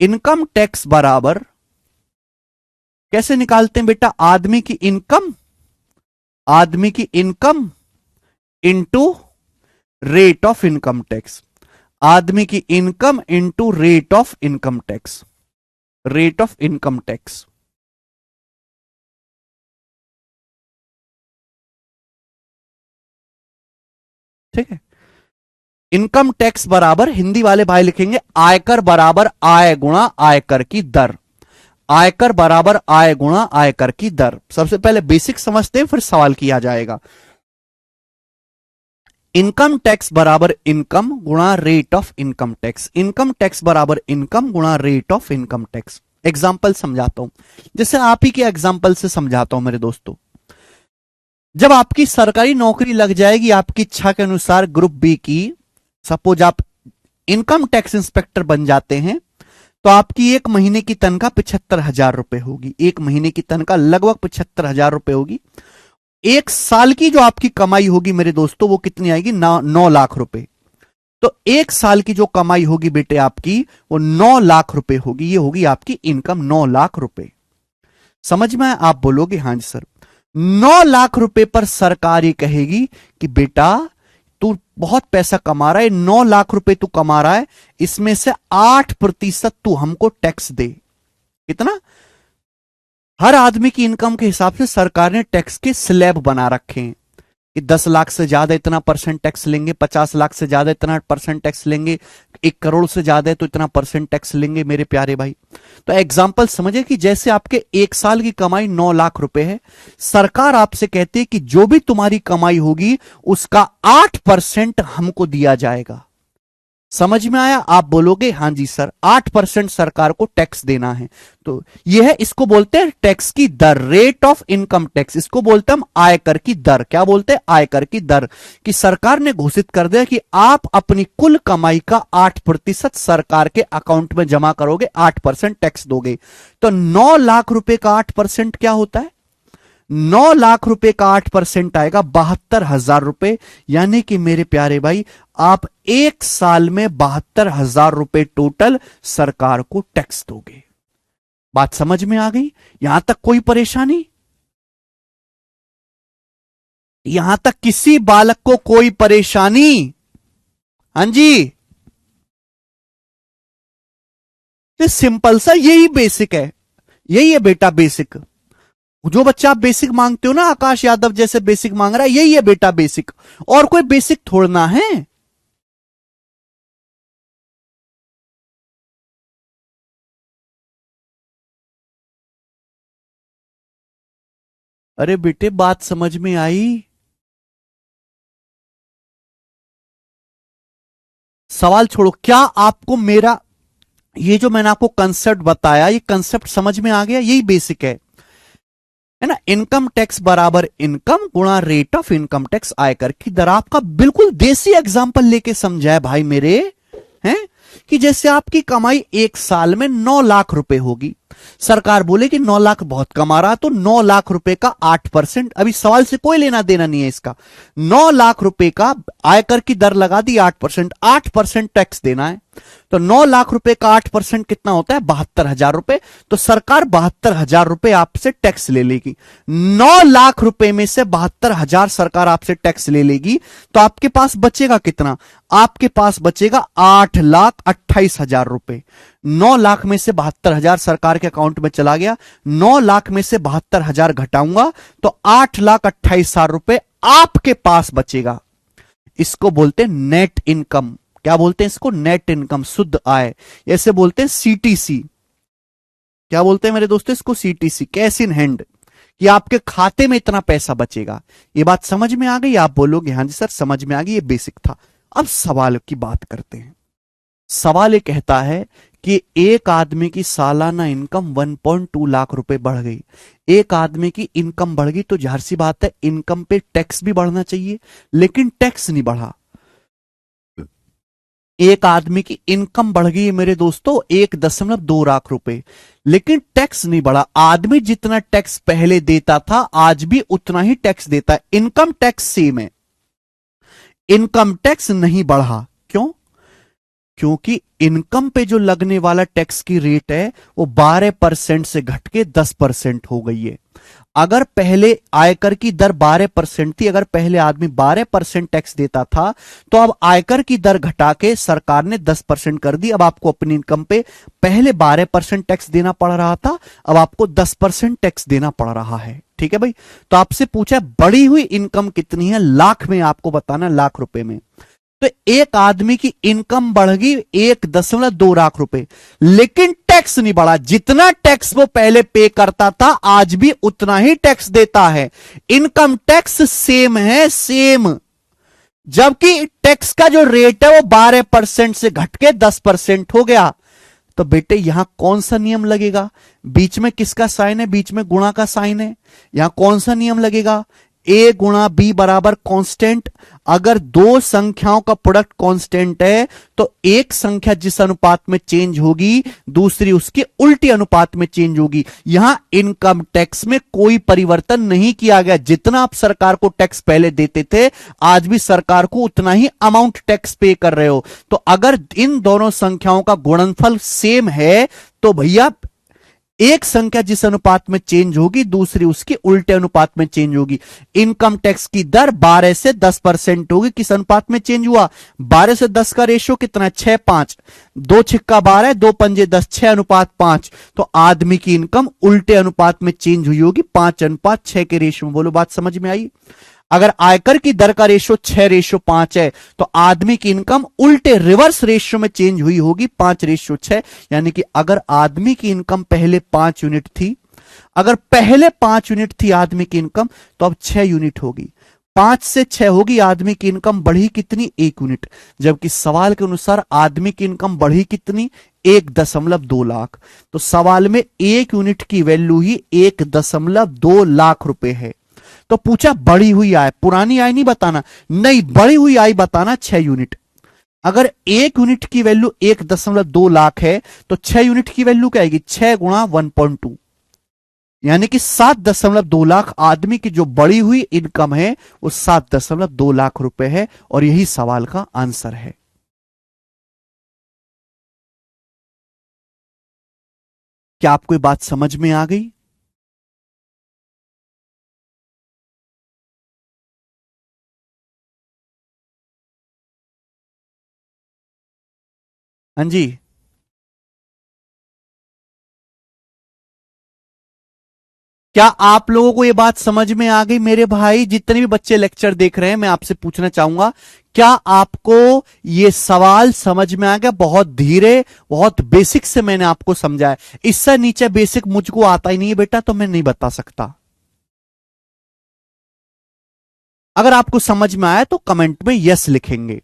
इनकम टैक्स बराबर कैसे निकालते हैं बेटा? आदमी की income into rate of income tax. आदमी की income into rate of income tax, rate of income tax. ठीक है, इनकम टैक्स बराबर, हिंदी वाले भाई लिखेंगे आयकर बराबर आय गुणा आयकर की दर। आयकर बराबर आय गुणा आयकर की दर। सबसे पहले बेसिक समझते हैं, फिर सवाल किया जाएगा। इनकम टैक्स बराबर इनकम गुणा rate of income tax. Income tax बराबर इनकम गुणा rate of income tax. Example समझाता हूं, जैसे आप ही के एग्जाम्पल से समझाता हूं मेरे दोस्तों। जब आपकी सरकारी नौकरी लग जाएगी आपकी इच्छा के अनुसार, ग्रुप बी की, सपोज आप इनकम टैक्स इंस्पेक्टर बन जाते हैं, तो आपकी एक महीने की तनख्वाह 75,000 रुपए होगी। एक महीने की तनख्वाह लगभग 75,000 रुपए होगी। एक साल की जो आपकी कमाई होगी मेरे दोस्तों, वो कितनी आएगी? 9 लाख रुपए। तो एक साल की जो कमाई होगी बेटे आपकी, वो 9 लाख रुपए होगी। ये होगी आपकी इनकम, 9 लाख रुपए। समझ में? आप बोलोगे हाँ जी सर। 9 लाख रुपए पर सरकार ये कहेगी कि बेटा तू बहुत पैसा कमा रहा है, 9 लाख रुपए तू कमा रहा है, इसमें से 8% तू हमको टैक्स दे। कितना? हर आदमी की इनकम के हिसाब से सरकार ने टैक्स के स्लैब बना रखे हैं कि 10 लाख से ज्यादा इतना परसेंट टैक्स लेंगे, 50 लाख से ज्यादा इतना परसेंट टैक्स लेंगे, 1 करोड़ से ज्यादा है तो इतना परसेंट टैक्स लेंगे मेरे प्यारे भाई। तो एग्जाम्पल समझे कि जैसे आपके एक साल की कमाई 9 लाख रुपए है, सरकार आपसे कहती है कि जो भी तुम्हारी कमाई होगी उसका 8% हमको दिया जाएगा। समझ में आया? आप बोलोगे हाँ जी सर, 8% सरकार को टैक्स देना है। तो यह है, इसको बोलते हैं टैक्स की दर, रेट ऑफ इनकम टैक्स। इसको बोलते हैं हम आयकर की दर। क्या बोलते हैं? आयकर की दर। कि सरकार ने घोषित कर दिया कि आप अपनी कुल कमाई का 8% सरकार के अकाउंट में जमा करोगे, 8% टैक्स दोगे। तो 9 लाख रुपए का 8% क्या होता है? 9 लाख रुपए का 8% आएगा 72,000 रुपए। यानी कि मेरे प्यारे भाई, आप एक साल में 72,000 रुपए टोटल सरकार को टैक्स दोगे। बात समझ में आ गई? यहां तक कोई परेशानी? यहां तक किसी बालक को कोई परेशानी? हां जी, ये सिंपल सा, यही बेसिक है। यही है बेटा बेसिक। जो बच्चा आप बेसिक मांगते हो ना, आकाश यादव जैसे बेसिक मांग रहा है, यही है बेटा बेसिक। और कोई बेसिक थोड़ना है। अरे बेटे, बात समझ में आई? सवाल छोड़ो। क्या आपको मेरा ये जो मैंने आपको कंसेप्ट बताया, ये कंसेप्ट समझ में आ गया? यही बेसिक है ना। इनकम टैक्स बराबर इनकम गुणा रेट ऑफ इनकम टैक्स, आयकर की दर। आपका बिल्कुल देसी एग्जांपल लेके समझाया भाई मेरे, हैं कि जैसे आपकी कमाई एक साल में 9 लाख रुपए होगी। सरकार बोले कि 9 लाख बहुत कमा रहा, तो 9 लाख रुपए का 8%, अभी सवाल से कोई लेना देना नहीं है इसका। 9 लाख रुपए का आयकर की दर लगा दी 8%, 8% टैक्स देना है। तो 9 लाख रुपए का 8% कितना होता है? 72,000 रुपए। तो सरकार 72,000 रुपए आपसे टैक्स ले लेगी। 9 लाख रुपए में से 72,000 सरकार आपसे टैक्स ले लेगी, तो आपके पास बचेगा कितना? आपके पास बचेगा 8,28,000 रुपए। 9 लाख में से 72,000 सरकार के अकाउंट में चला गया। 9 लाख में से 72,000 घटाऊंगा तो 8,28,000 रुपए आपके पास बचेगा। इसको बोलते हैं नेट इनकम। क्या बोलते हैं इसको? नेट इनकम, शुद्ध आय। ऐसे बोलते हैं सीटीसी। क्या बोलते हैं मेरे दोस्तों इसको? सीटीसी, कैश इन हैंड, कि आपके खाते में इतना पैसा बचेगा। ये बात समझ में आ गई? आप बोलोगे हाँ जी सर समझ में आ गई, ये बेसिक था। अब सवाल की बात करते हैं। सवाल ये कहता है कि एक आदमी की सालाना इनकम 1.2 लाख रुपए बढ़ गई। एक आदमी की इनकम बढ़ गई तो जाहिर सी बात है इनकम पे टैक्स भी बढ़ना चाहिए, लेकिन टैक्स नहीं बढ़ा। एक आदमी की इनकम बढ़ गई है मेरे दोस्तों 1.2 लाख रुपए, लेकिन टैक्स नहीं बढ़ा। आदमी जितना टैक्स पहले देता था आज भी उतना ही टैक्स देता है। इनकम टैक्स सेम है, इनकम टैक्स नहीं बढ़ा। क्यों? क्योंकि इनकम पे जो लगने वाला टैक्स की रेट है वो 12% से घट के 10% हो गई है। अगर पहले आयकर की दर 12% थी, अगर पहले आदमी 12% टैक्स देता था, तो अब आयकर की दर घटा के सरकार ने 10% कर दी। अब आपको अपनी इनकम पे पहले 12% टैक्स देना पड़ रहा था, अब आपको 10% टैक्स देना पड़ रहा है। ठीक है भाई? तो आपसे पूछा बढ़ी हुई इनकम कितनी है, लाख में आपको बताना, लाख रुपए में। तो एक आदमी की इनकम बढ़ गई 1.2 लाख रुपए, लेकिन टैक्स नहीं बढ़ा। जितना टैक्स वो पहले पे करता था आज भी उतना ही टैक्स देता है। इनकम टैक्स सेम है, सेम। जबकि टैक्स का जो रेट है वो 12% से घट के 10% हो गया। तो बेटे यहां कौन सा नियम लगेगा? बीच में किसका साइन है? बीच में गुणा का साइन है। यहां कौन सा नियम लगेगा? ए गुणा बी बराबर कांस्टेंट। अगर दो संख्याओं का प्रोडक्ट कांस्टेंट है तो एक संख्या जिस अनुपात में चेंज होगी दूसरी उसके उल्टी अनुपात में चेंज होगी। यहां इनकम टैक्स में कोई परिवर्तन नहीं किया गया। जितना आप सरकार को टैक्स पहले देते थे आज भी सरकार को उतना ही अमाउंट टैक्स पे कर रहे हो। तो अगर इन दोनों संख्याओं का गुणनफल सेम है तो भैया एक संख्या जिस अनुपात में चेंज होगी दूसरी उसके उल्टे अनुपात में चेंज होगी। इनकम टैक्स की दर 12 से 10% होगी। किस अनुपात में चेंज हुआ? 12 से 10 का रेशियो कितना है? 6:5। 2 छिक्का 12, 2 पंजे 10, 6:5। तो आदमी की इनकम उल्टे अनुपात में चेंज हुई होगी, 5:6 के रेशियो में। बोलो बात समझ में आई? अगर आयकर की दर का रेशियो 6:5 है तो आदमी की इनकम उल्टे रिवर्स रेशियो में चेंज हुई होगी, 5:6। यानी कि अगर आदमी की इनकम पहले 5 यूनिट थी, अगर पहले 5 यूनिट थी आदमी की इनकम, तो अब 6 यूनिट होगी। 5 से 6 होगी, आदमी की इनकम बढ़ी कितनी, 1 यूनिट। जबकि सवाल के अनुसार आदमी की इनकम बढ़ी कितनी, 1.2 लाख। तो सवाल में 1 यूनिट की वैल्यू ही 1.2 लाख रुपए है। तो पूछा बढ़ी हुई आय, पुरानी आय नहीं बताना, नहीं बढ़ी हुई आय बताना 6 यूनिट। अगर 1 यूनिट की वैल्यू 1.2 लाख है तो 6 यूनिट की वैल्यू क्या आएगी, 6 गुणा 1.2, यानी कि 7.2 लाख आदमी की जो बढ़ी हुई इनकम है वो 7.2 लाख रुपए है। और यही सवाल का आंसर है। क्या आपको ये बात समझ में आ गई? हाँ जी। क्या आप लोगों को ये बात समझ में आ गई मेरे भाई? जितने भी बच्चे लेक्चर देख रहे हैं, मैं आपसे पूछना चाहूंगा, क्या आपको ये सवाल समझ में आ गया? बहुत धीरे, बहुत बेसिक से मैंने आपको समझाया। इससे नीचे बेसिक मुझको आता ही नहीं है बेटा, तो मैं नहीं बता सकता। अगर आपको समझ में आया तो कमेंट में यस लिखेंगे।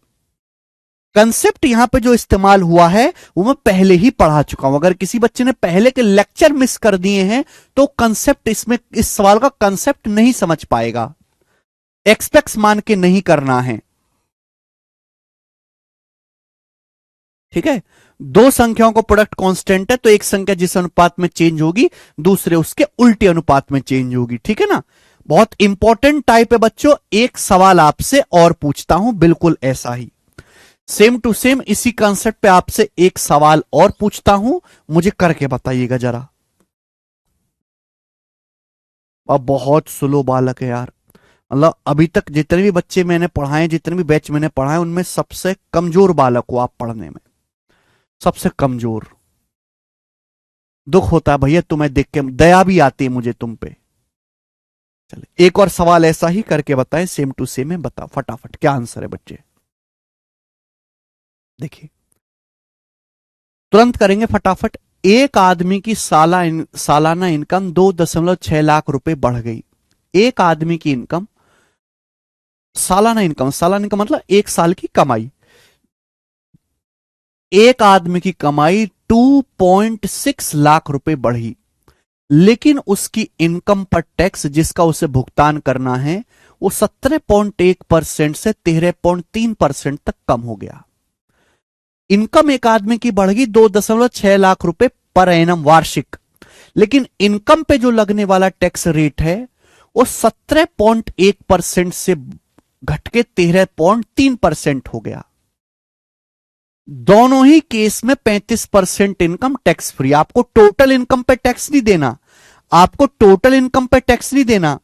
कंसेप्ट यहां पे जो इस्तेमाल हुआ है वो मैं पहले ही पढ़ा चुका हूं। अगर किसी बच्चे ने पहले के लेक्चर मिस कर दिए हैं तो कंसेप्ट इसमें, इस सवाल का कंसेप्ट नहीं समझ पाएगा। एक्सपेक्ट मान के नहीं करना है, ठीक है। दो संख्याओं को प्रोडक्ट कांस्टेंट है तो एक संख्या जिस अनुपात में चेंज होगी दूसरे उसके उल्टे अनुपात में चेंज होगी, ठीक है ना। बहुत इंपॉर्टेंट टाइप है बच्चों। एक सवाल आपसे और पूछता हूं, बिल्कुल ऐसा ही सेम टू सेम इसी कंसेप्ट पे आपसे एक सवाल और पूछता हूं, मुझे करके बताइएगा जरा। अब बहुत स्लो बालक है यार, मतलब अभी तक जितने भी बच्चे मैंने पढ़ाए, जितने भी बैच मैंने पढ़ाए, उनमें सबसे कमजोर बालक हो आप पढ़ने में, सबसे कमजोर। दुख होता है भैया तुम्हें देख के, दया भी आती है मुझे तुम पे। चले एक और सवाल ऐसा ही करके बताएं, सेम टू सेम है, बता फटाफट क्या आंसर है बच्चे। देखिए तुरंत करेंगे फटाफट। एक आदमी की सालाना इनकम 2.6 लाख रुपए बढ़ गई। एक आदमी की इनकम, सालाना इनकम मतलब एक साल की कमाई। एक आदमी की कमाई 2.6 लाख रुपए बढ़ी, लेकिन उसकी इनकम पर टैक्स जिसका उसे भुगतान करना है वो 17.1% से 13.3% तक कम हो गया। इनकम एक आदमी की बढ़ गई 2.6 लाख रुपए पर एनम वार्षिक, लेकिन इनकम पे जो लगने वाला टैक्स रेट है वो 17.1% से घट के 13.3% हो गया। दोनों ही केस में 35% इनकम टैक्स फ्री। आपको टोटल इनकम पे टैक्स नहीं देना, आपको टोटल इनकम पे टैक्स नहीं देना।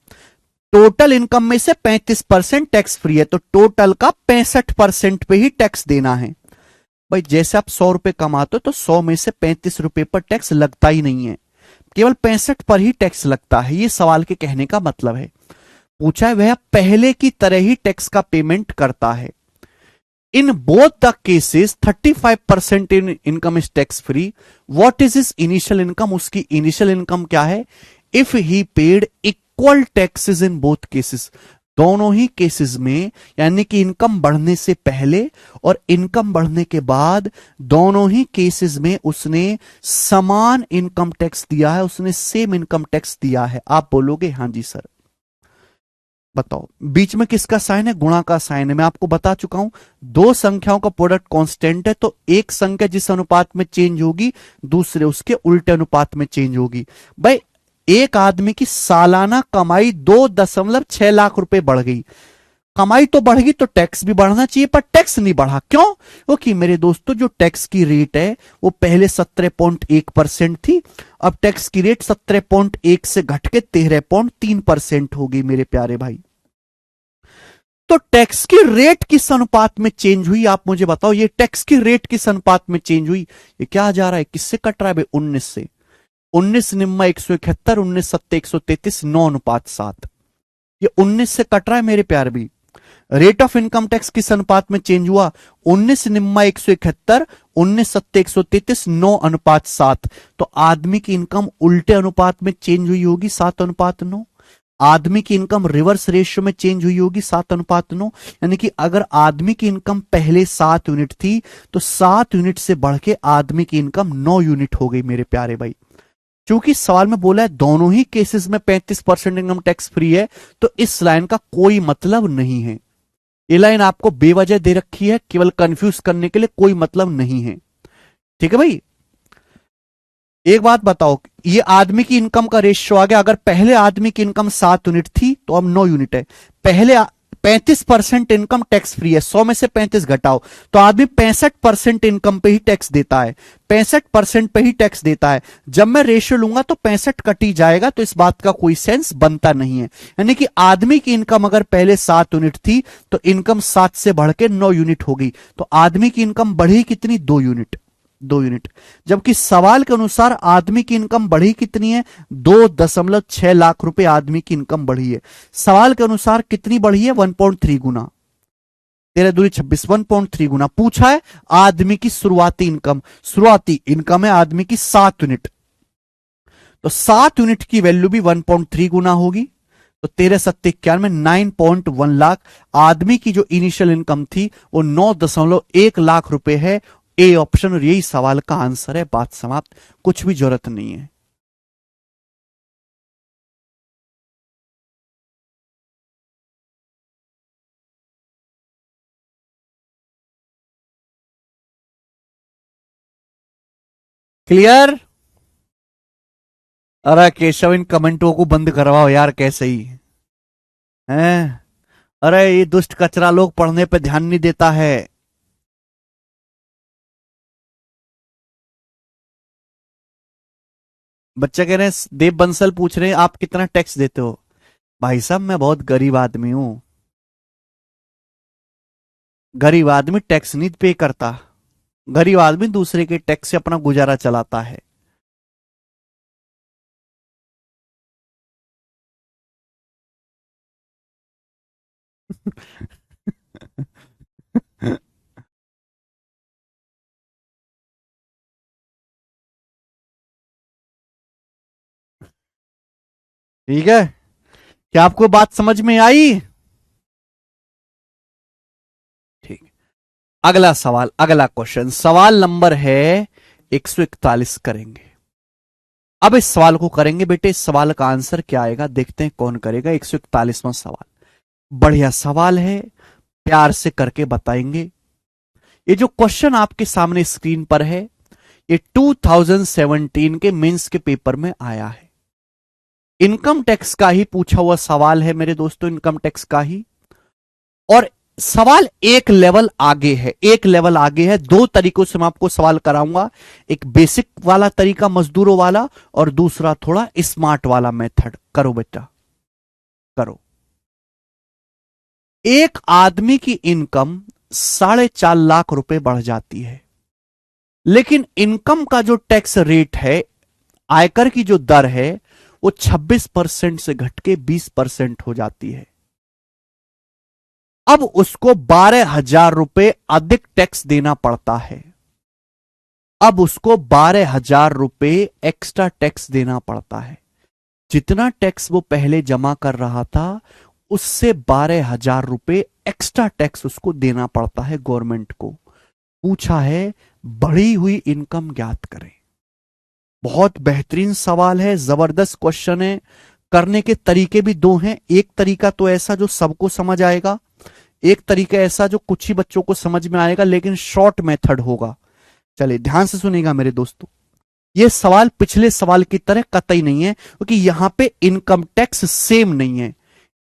टोटल इनकम में से 35% टैक्स फ्री है, तो टोटल का 65% पे ही टैक्स देना है। भाई जैसे आप 100 रुपए कमाते हो तो 100 में से 35 रुपए पर टैक्स लगता ही नहीं है, केवल 65 पर ही टैक्स लगता है। ये सवाल के कहने का मतलब है। पूछा है वह पहले की तरह ही टैक्स का पेमेंट करता है। In both the cases 35% in income is tax free. What is his initial income? उसकी इनिशियल इनकम क्या है? If he paid equal taxes in both cases, दोनों ही केसेस में, यानी कि इनकम बढ़ने से पहले और इनकम बढ़ने के बाद दोनों ही केसेस में उसने समान इनकम टैक्स दिया है, उसने सेम इनकम टैक्स दिया है। आप बोलोगे हां जी सर। बताओ बीच में किसका साइन है? गुणा का साइन है। मैं आपको बता चुका हूं दो संख्याओं का प्रोडक्ट कांस्टेंट है तो एक संख्या जिस अनुपात में चेंज होगी दूसरे उसके उल्टे अनुपात में चेंज होगी। भाई एक आदमी की सालाना कमाई 2.6 लाख रुपए बढ़ गई। कमाई तो बढ़ गई तो टैक्स भी बढ़ना चाहिए, पर टैक्स नहीं बढ़ा। क्यों? क्योंकि मेरे दोस्तों जो टैक्स की रेट है वो पहले 17.1% थी, अब टैक्स की रेट 17.1 से घट के 13.3% हो गई मेरे प्यारे भाई। तो टैक्स की रेट किस अनुपात में चेंज हुई आप मुझे बताओ। ये टैक्स की रेट किस अनुपात में चेंज हुई? ये क्या जा रहा है, किससे कट रहा है भाई? 19 से। 19 निम्मा 171, 19 सत्ते 133, 9:7। ये 19 से कट रहा है मेरे प्यार भी। रेट ऑफ इनकम टैक्स किस अनुपात में चेंज हुआ? 19 निम्मा 171, 19 सत्ते 133, 9:7। तो आदमी की इनकम उल्टे अनुपात में चेंज हुई होगी, 7:9। आदमी की इनकम रिवर्स रेशियो में चेंज हुई होगी 7:9, यानी कि अगर आदमी की इनकम पहले 7 यूनिट थी तो 7 यूनिट से बढ़ के आदमी की इनकम 9 यूनिट हो गई मेरे प्यारे भाई। क्योंकि सवाल में बोला है दोनों ही केसेस में 35% इनकम टैक्स फ्री है, तो इस लाइन का कोई मतलब नहीं है। ये लाइन आपको बेवजह दे रखी है, केवल कंफ्यूज करने के लिए, कोई मतलब नहीं है। ठीक है भाई। एक बात बताओ, ये आदमी की इनकम का रेशियो आ गया। अगर पहले आदमी की इनकम 7 यूनिट थी तो अब 9 यूनिट है। पहले 35% इनकम टैक्स फ्री है, 100 में से 35 घटाओ तो आदमी 65% इनकम पे ही टैक्स देता है, 65% पे ही टैक्स देता है। जब मैं रेशियो लूंगा तो 65 कट ही जाएगा, तो इस बात का कोई सेंस बनता नहीं है। यानी कि आदमी की इनकम अगर पहले 7 यूनिट थी तो इनकम 7 से बढ़ के 9 यूनिट हो गई, तो आदमी की इनकम बढ़ी कितनी? 2 यूनिट। 2 यूनिट। जबकि सवाल के अनुसार आदमी की इनकम बढ़ी कितनी है? 2.6 लाख रुपए आदमी की इनकम बढ़ी है। सवाल के अनुसार कितनी बढ़ी है? 1.3 गुना। 13×2 = 26, 1.3 गुना। पूछा है आदमी की शुरुआती इनकम, शुरुआती इनकम है आदमी की 7 यूनिट, तो 7 यूनिट की वैल्यू भी 1.3 गुना होगी। तो 13×7 = 9.1 लाख। आदमी की जो इनिशियल इनकम थी वो 9.1 लाख रुपए है। ए ऑप्शन, और यही सवाल का आंसर है। बात समाप्त, कुछ भी जरूरत नहीं है। क्लियर? अरे केशव, इन कमेंटों को बंद करवाओ यार, कैसे ही हैं? अरे ये दुष्ट कचरा लोग पढ़ने पे ध्यान नहीं देता है। बच्चे कह रहे हैं, देव बंसल पूछ रहे हैं आप कितना टैक्स देते हो? भाई साहब, मैं बहुत गरीब आदमी हूं। गरीब आदमी टैक्स नहीं पे करता। गरीब आदमी दूसरे के टैक्स से अपना गुजारा चलाता है। ठीक है, क्या आपको बात समझ में आई? ठीक। अगला सवाल, अगला क्वेश्चन, सवाल नंबर है 141 करेंगे। अब इस सवाल को करेंगे बेटे, इस सवाल का आंसर क्या आएगा देखते हैं कौन करेगा। 141वां सवाल बढ़िया सवाल है, प्यार से करके बताएंगे। ये जो क्वेश्चन आपके सामने स्क्रीन पर है, ये 2017 के मेंस के पेपर में आया है। इनकम टैक्स का ही पूछा हुआ सवाल है मेरे दोस्तों, इनकम टैक्स का ही। और सवाल एक लेवल आगे है, एक लेवल आगे है। दो तरीकों से मैं आपको सवाल कराऊंगा, एक बेसिक वाला तरीका मजदूरों वाला, और दूसरा थोड़ा स्मार्ट वाला मेथड। करो बेटा, करो। एक आदमी की इनकम 4.5 लाख रुपए बढ़ जाती है, लेकिन इनकम का जो टैक्स रेट है, आयकर की जो दर है, वो 26% से घट के 20% हो जाती है। अब उसको 12,000 रुपए अधिक टैक्स देना पड़ता है। अब उसको 12,000 रुपए एक्स्ट्रा टैक्स देना पड़ता है। जितना टैक्स वो पहले जमा कर रहा था उससे 12,000 रुपए एक्स्ट्रा टैक्स उसको देना पड़ता है गवर्नमेंट को। पूछा है बढ़ी हुई इनकम ज्ञात करें। बहुत बेहतरीन सवाल है, जबरदस्त क्वेश्चन है। करने के तरीके भी दो हैं। एक तरीका तो ऐसा जो सबको समझ आएगा, एक तरीका ऐसा जो कुछ ही बच्चों को समझ में आएगा, लेकिन शॉर्ट मेथड होगा। चलिए ध्यान से सुनिएगा मेरे दोस्तों, यह सवाल पिछले सवाल की तरह कतई नहीं है, क्योंकि यहां पे इनकम टैक्स सेम नहीं है।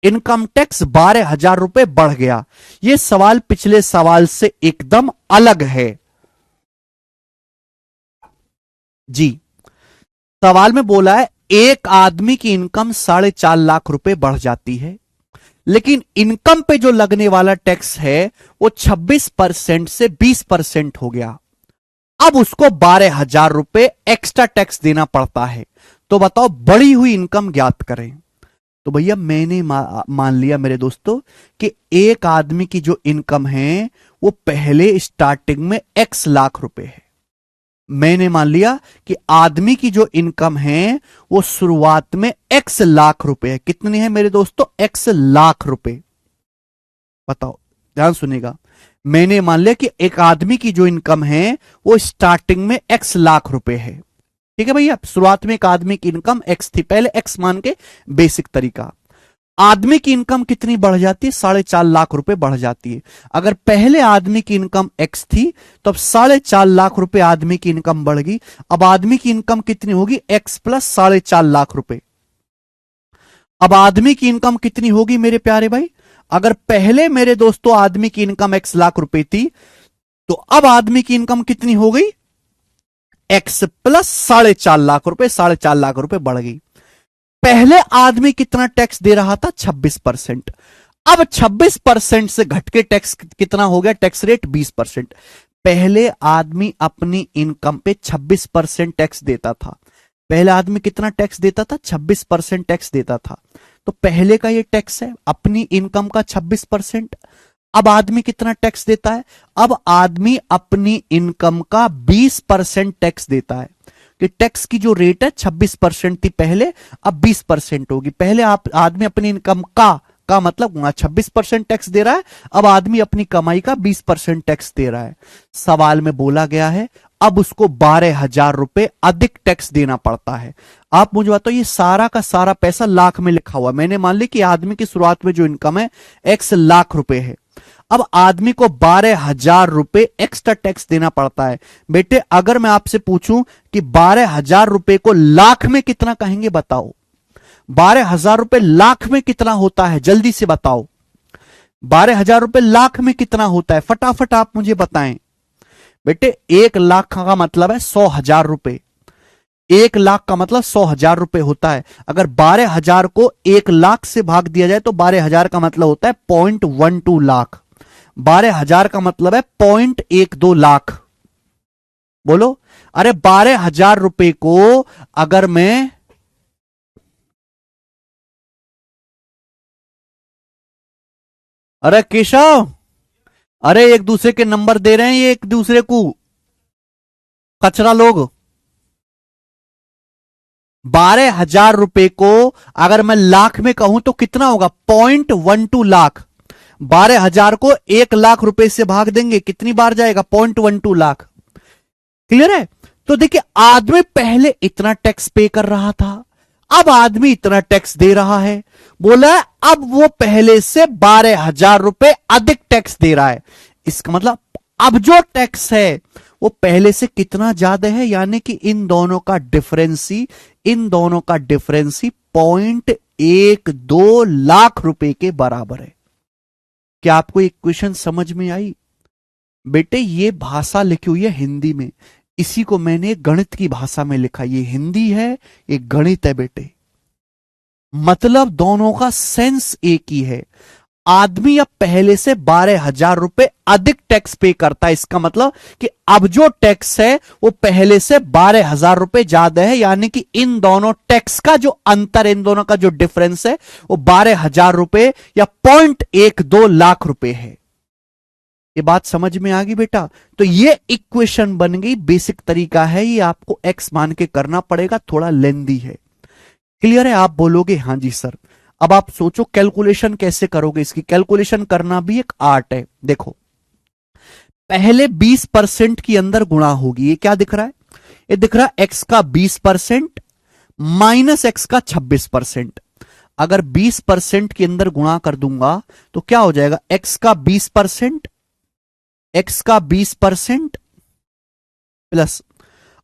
इनकम टैक्स 12,000 रुपए बढ़ गया, यह सवाल पिछले सवाल से एकदम अलग है। जी, सवाल में बोला है एक आदमी की इनकम 4.5 लाख रुपए बढ़ जाती है, लेकिन इनकम पे जो लगने वाला टैक्स है वो 26% से 20% हो गया। अब उसको 12,000 रुपए एक्स्ट्रा टैक्स देना पड़ता है। तो बताओ बढ़ी हुई इनकम ज्ञात करें। तो भैया मैंने मान लिया मेरे दोस्तों कि एक आदमी की जो इनकम है वो पहले स्टार्टिंग में X लाख रुपए है। मैंने मान लिया कि आदमी की जो इनकम है वो शुरुआत में x लाख रुपए है। कितनी है मेरे दोस्तों? x लाख रुपए। बताओ, ध्यान सुनेगा। मैंने मान लिया कि एक आदमी की जो इनकम है वो स्टार्टिंग में x लाख रुपए है। ठीक है भैया, शुरुआत में एक आदमी की इनकम x थी, पहले x मान के बेसिक तरीका। आदमी की इनकम कितनी बढ़ जाती है? 4.5 लाख रुपए बढ़ जाती है। अगर पहले आदमी की इनकम x थी तो अब 4.5 लाख रुपए आदमी की इनकम बढ़ गई। अब आदमी की इनकम कितनी होगी? x प्लस 4.5 लाख रुपए। अब आदमी की इनकम कितनी होगी मेरे प्यारे भाई? अगर पहले मेरे दोस्तों आदमी की इनकम x लाख रुपए थी तो अब आदमी की इनकम कितनी हो गई? x प्लस 4.5 लाख रुपए। 4.5 लाख रुपए बढ़ गई। पहले आदमी कितना टैक्स दे रहा था? 26%। अब 26% से घटके टैक्स कितना हो गया? Tax rate 20%। पहले आदमी अपनी इनकम पे 26% टैक्स देता था। पहले आदमी कितना टैक्स देता था? 26% टैक्स देता था। तो पहले का ये टैक्स है अपनी इनकम का 26%। अब आदमी कितना टैक्स देता है? अब आदमी अपनी इनकम का 20% टैक्स देता है। कि टैक्स की जो रेट है 26% थी पहले, अब 20% होगी। पहले आप आदमी अपनी इनकम का मतलब 26% टैक्स दे रहा है, अब आदमी अपनी कमाई का 20% टैक्स दे रहा है। सवाल में बोला गया है अब उसको 12,000 रुपए अधिक टैक्स देना पड़ता है। आप मुझे बताओ, ये सारा का सारा पैसा लाख में लिखा हुआ। मैंने मान ली कि आदमी की शुरुआत में जो इनकम है x लाख रुपए है। अब आदमी को 12,000 रुपए एक्स्ट्रा टैक्स देना पड़ता है। बेटे अगर मैं आपसे पूछूं कि 12,000 रुपए को लाख में कितना कहेंगे बताओ? 12,000 रुपए लाख में कितना होता है? जल्दी से बताओ। 12,000 रुपए लाख में कितना होता है? फटाफट आप मुझे बताएं। बेटे 1 लाख का मतलब है 100,000 रुपए। 1 लाख का मतलब 100,000 रुपए होता है। अगर 12,000 को 1 लाख से भाग दिया जाए तो 12,000 का मतलब होता है 0.12 लाख। 12,000 का मतलब है 0.12 लाख। बोलो, अरे 12,000 रुपए को अगर मैं अरे केशव, अरे एक दूसरे के नंबर दे रहे हैं ये एक दूसरे को, कचरा लोग। 12,000 रुपए को अगर मैं लाख में कहूं तो कितना होगा? 0.12 लाख। 12,000 को 1 लाख रुपए से भाग देंगे, कितनी बार जाएगा? 0.12 लाख। क्लियर है? तो देखिए, आदमी पहले इतना टैक्स पे कर रहा था, अब आदमी इतना टैक्स दे रहा है। बोला अब वो पहले से 12,000 रुपए अधिक टैक्स दे रहा है। इसका मतलब अब जो टैक्स है वो पहले से कितना ज्यादा है, यानी कि इन दोनों का डिफरेंसी 0.12 लाख रुपए के बराबर है। क्या आपको इक्वेशन समझ में आई? बेटे ये भाषा लिखी हुई है हिंदी में, इसी को मैंने गणित की भाषा में लिखा। ये हिंदी है, ये गणित है बेटे। मतलब दोनों का सेंस एक ही है। आदमी अब पहले से 12,000 रुपए अधिक टैक्स पे करता है। इसका मतलब कि अब जो टैक्स है वो पहले से 12,000 रुपए ज्यादा है, यानी कि इन दोनों टैक्स का जो अंतर, इन दोनों का जो डिफरेंस है वो 12,000 रुपए या 0.12 लाख रुपए है। ये बात समझ में आ गई बेटा? तो ये इक्वेशन बन गई। बेसिक तरीका है ये, आपको एक्स मान के करना पड़ेगा, थोड़ा लेंदी है। क्लियर है? आप बोलोगे हां जी सर। अब आप सोचो कैलकुलेशन कैसे करोगे। इसकी कैलकुलेशन करना भी एक आर्ट है। देखो, पहले 20% की अंदर गुणा होगी। ये क्या दिख रहा है? ये दिख रहा है एक्स का 20% माइनस एक्स का 26%। अगर 20% के अंदर गुणा कर दूंगा तो क्या हो जाएगा? एक्स का 20%, एक्स का 20% प्लस,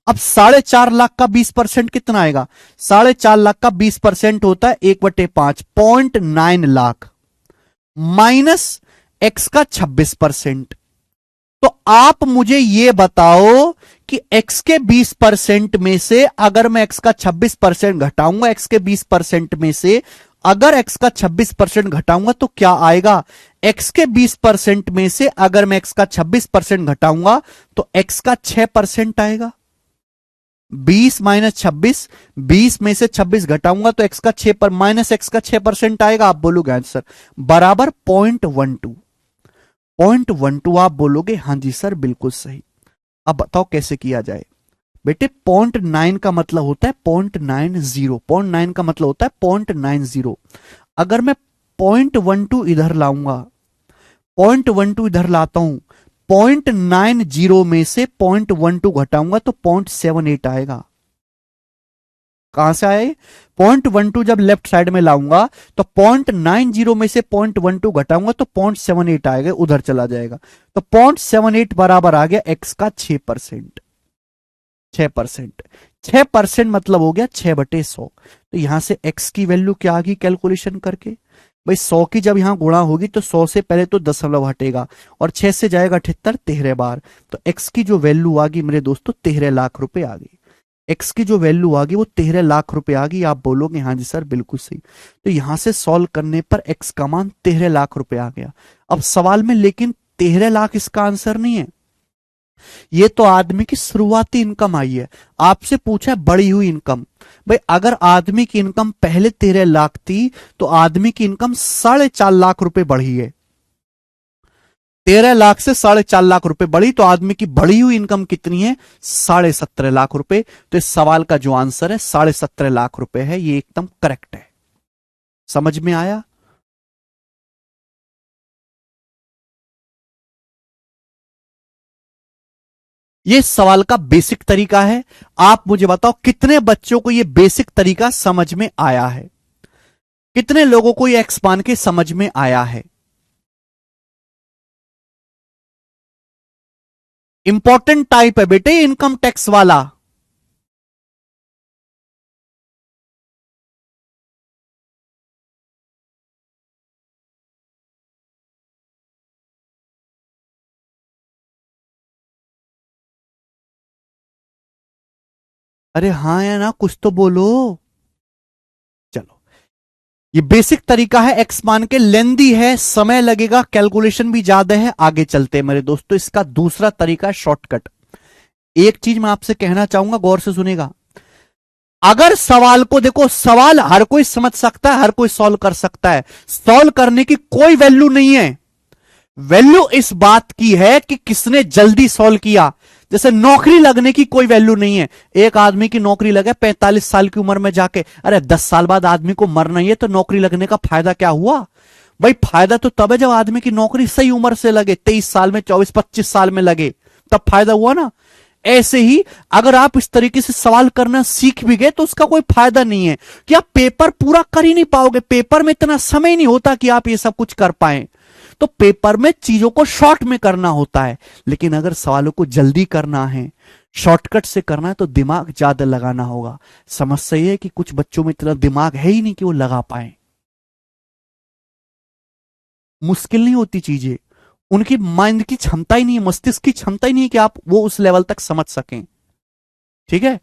अब 4.5 लाख का 20% कितना आएगा? 4.5 लाख का 20% होता है 1/5, 0.9 लाख माइनस एक्स का 26%। तो आप मुझे यह बताओ कि x के 20% में से अगर मैं x का 26% घटाऊंगा, x के 20% में से अगर x का 26% घटाऊंगा तो क्या आएगा? x के 20% में से अगर मैं x का 26% घटाऊंगा तो x का 6% आएगा। 20 माइनस 26, 20 में से 26 घटाऊंगा तो x का 6 पर माइनस x का 6% आएगा। आप बोलोगे आंसर बराबर 0.12। 0.12 आप बोलोगे हां जी सर बिल्कुल सही। अब बताओ कैसे किया जाए। बेटे 0.9 का मतलब होता है 0.90, 0.9 का मतलब होता है 0.90। अगर मैं 0.12 इधर लाऊंगा, 0.12 इधर लाता हूं, 0.90 में से 0.12 घटाऊंगा तो 0.78 आएगा। कहां से आए? 0.12 जब लेफ्ट साइड में लाऊंगा तो 0.90 में से 0.12 घटाऊंगा तो 0.78 आएगा, उधर चला जाएगा। तो 0.78 बराबर आ गया एक्स का 6%। 6%, 6% मतलब हो गया 6/100। तो यहां से एक्स की वैल्यू क्या आ गई कैलकुलेशन करके? भाई 100 की जब यहां गुणा होगी तो 100 से पहले तो दशमलव हटेगा और 6 से जाएगा 78, 13 बार। तो एक्स की जो वैल्यू आ गई मेरे दोस्तों 13 लाख रुपए आ गई। एक्स की जो वैल्यू आ गई वो 13 लाख रुपए आ गई। आप बोलोगे हाँ जी सर बिल्कुल सही। तो यहां से सॉल्व करने पर एक्स का मान 13 लाख रुपए आ गया। अब सवाल में लेकिन 13 लाख इसका आंसर नहीं है, ये तो आदमी की शुरुआती इनकम आई है। आपसे पूछा है बढ़ी हुई इनकम। भाई अगर आदमी की इनकम पहले 13 लाख थी तो आदमी की इनकम 4.5 लाख रुपए बढ़ी है। 13 लाख से 4.5 लाख रुपए बढ़ी तो आदमी की बढ़ी हुई इनकम कितनी है? 17.5 लाख रुपए। तो इस सवाल का जो आंसर है 17.5 लाख रुपए है, ये एकदम करेक्ट है। समझ में आया? ये सवाल का बेसिक तरीका है। आप मुझे बताओ कितने बच्चों को ये बेसिक तरीका समझ में आया है? कितने लोगों को ये एक्सपांड के समझ में आया है? इंपॉर्टेंट टाइप है बेटे इनकम टैक्स वाला। अरे हाँ या ना, कुछ तो बोलो। चलो, ये बेसिक तरीका है एक्सपांड के, लेंदी है, समय लगेगा, कैलकुलेशन भी ज्यादा है। आगे चलते हैं मेरे दोस्तों, इसका दूसरा तरीका है शॉर्टकट। एक चीज मैं आपसे कहना चाहूंगा, गौर से सुनेगा। अगर सवाल को देखो, सवाल हर कोई समझ सकता है, हर कोई सॉल्व कर सकता है, सॉल्व करने की कोई वैल्यू नहीं है। वैल्यू इस बात की है कि किसने जल्दी सॉल्व किया। जैसे नौकरी लगने की कोई वैल्यू नहीं है। एक आदमी की नौकरी लगे 45 साल की उम्र में जाके, अरे 10 साल बाद आदमी को मरना ही है तो नौकरी लगने का फायदा क्या हुआ? भाई फायदा तो तब है जब आदमी की नौकरी सही उम्र से लगे, 23 साल में, 24-25 साल में लगे, तब फायदा हुआ ना। ऐसे ही अगर आप इस तरीके से सवाल करना सीख भी गए तो उसका कोई फायदा नहीं है कि आप पेपर पूरा कर ही नहीं पाओगे। पेपर में इतना समय नहीं होता कि आप ये सब कुछ कर पाए। तो पेपर में चीजों को शॉर्ट में करना होता है, लेकिन अगर सवालों को जल्दी करना है, शॉर्टकट से करना है, तो दिमाग ज्यादा लगाना होगा। समस्या यह है कि कुछ बच्चों में इतना दिमाग है ही नहीं कि वो लगा पाए। मुश्किल नहीं होती चीजें, उनकी माइंड की क्षमता ही नहीं है, मस्तिष्क की क्षमता ही नहीं है कि आप वो उस लेवल तक समझ सकें। ठीक है,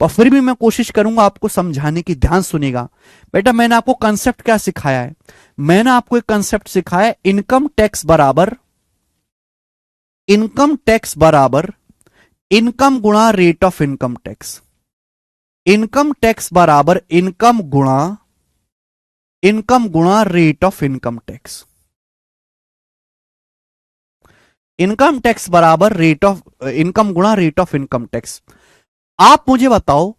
पर फिर भी मैं कोशिश करूंगा आपको समझाने की। ध्यान सुनेगा बेटा, मैंने आपको कंसेप्ट क्या सिखाया है? मैंने आपको एक कंसेप्ट सिखाया है, इनकम टैक्स बराबर, इनकम टैक्स बराबर इनकम गुणा rate of income tax. Income tax बराबर इनकम गुणा rate of income tax. Income tax बराबर रेट ऑफ इनकम गुणा रेट ऑफ इनकम टैक्स। आप मुझे बताओ,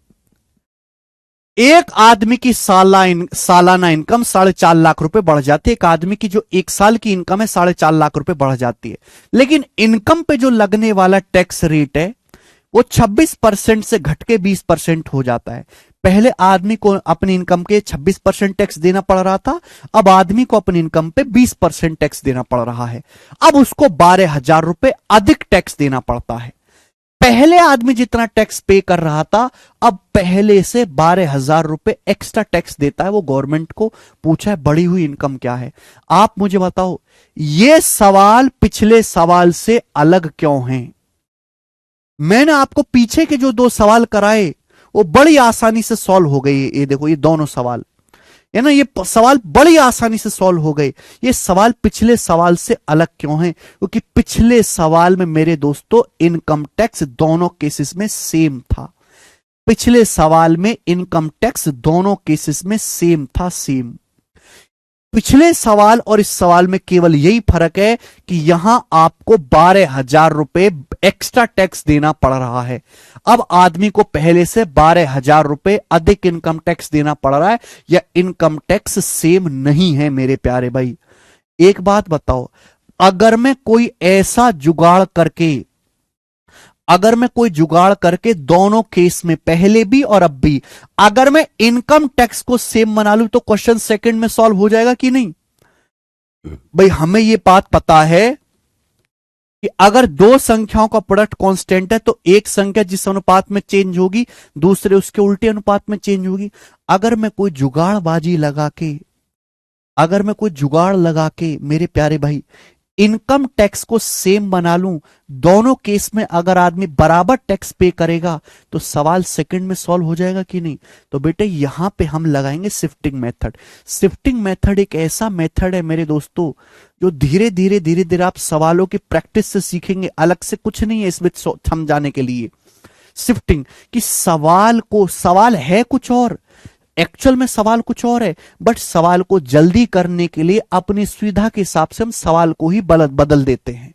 एक आदमी की सालाना इनकम 4.5 लाख रुपए बढ़ जाती है। एक आदमी की जो एक साल की इनकम है 4.5 लाख रुपए बढ़ जाती है, लेकिन इनकम पे जो लगने वाला टैक्स रेट है वो 26% से घट के 20% हो जाता है। पहले आदमी को अपनी इनकम के 26% टैक्स देना पड़ रहा था, अब आदमी को अपनी इनकम पे 20% टैक्स देना पड़ रहा है। अब उसको 12,000 रुपए अधिक टैक्स देना पड़ता है। पहले आदमी जितना टैक्स पे कर रहा था, अब पहले से 12,000 रुपए एक्स्ट्रा टैक्स देता है वो गवर्नमेंट को। पूछा है बढ़ी हुई इनकम क्या है? आप मुझे बताओ, ये सवाल पिछले सवाल से अलग क्यों है? मैंने आपको पीछे के जो दो सवाल कराए वो बड़ी आसानी से सॉल्व हो गई। ये देखो, ये दोनों सवाल है ना, ये सवाल बड़ी आसानी से सॉल्व हो गए। ये सवाल पिछले सवाल से अलग क्यों है? क्योंकि पिछले सवाल में मेरे दोस्तों इनकम टैक्स दोनों केसेस में सेम था। पिछले सवाल में इनकम टैक्स दोनों केसेस में सेम था, सेम। पिछले सवाल और इस सवाल में केवल यही फर्क है कि यहां आपको 12,000 रुपए एक्स्ट्रा टैक्स देना पड़ रहा है। अब आदमी को पहले से 12,000 रुपए अधिक इनकम टैक्स देना पड़ रहा है, या इनकम टैक्स सेम नहीं है मेरे प्यारे भाई। एक बात बताओ, अगर मैं कोई ऐसा जुगाड़ करके दोनों केस में, पहले भी और अब भी, अगर मैं इनकम टैक्स को सेम बना लूं तो क्वेश्चन सेकंड में सॉल्व हो जाएगा कि नहीं? भाई हमें यह बात पता है कि अगर दो संख्याओं का प्रोडक्ट कांस्टेंट है तो एक संख्या जिस अनुपात में चेंज होगी दूसरे उसके उल्टे अनुपात में चेंज होगी। अगर मैं कोई जुगाड़ लगा के मेरे प्यारे भाई इनकम टैक्स को सेम बना लूं, दोनों केस में अगर आदमी बराबर टैक्स पे करेगा तो सवाल सेकंड में सॉल्व हो जाएगा कि नहीं? तो बेटे यहां पे हम लगाएंगे शिफ्टिंग मेथड। शिफ्टिंग मेथड एक ऐसा मेथड है मेरे दोस्तों जो धीरे धीरे आप सवालों की प्रैक्टिस से सीखेंगे, अलग से कुछ नहीं है इसमें समझाने के लिए। शिफ्टिंग कि सवाल है कुछ और, एक्चुअल में सवाल कुछ और है, बट सवाल को जल्दी करने के लिए अपनी सुविधा के हिसाब से हम सवाल को ही बदल देते हैं।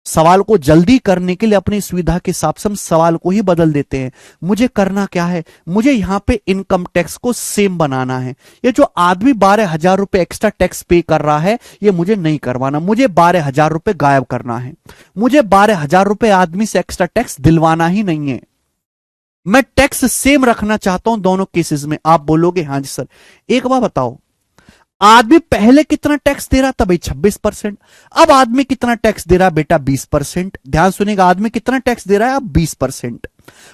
सवाल को जल्दी करने के लिए अपनी सुविधा के हिसाब से हम सवाल को ही बदल देते हैं। मुझे करना क्या है, मुझे यहां पे इनकम टैक्स को सेम बनाना है। ये जो आदमी 12,000 रुपए एक्स्ट्रा टैक्स पे कर रहा है ये मुझे नहीं करवाना, मुझे 12,000 रुपए गायब करना है। मुझे 12,000 रुपए आदमी से एक्स्ट्रा टैक्स दिलवाना ही नहीं है। मैं टैक्स सेम रखना चाहता हूं दोनों केसेस में। आप बोलोगे हाँ जी सर, एक बार बताओ, आदमी पहले कितना टैक्स दे रहा था भाई? 26%। अब आदमी कितना टैक्स दे रहा है बेटा? 20%। ध्यान सुनिएगा, आदमी कितना टैक्स दे रहा है अब? 20%।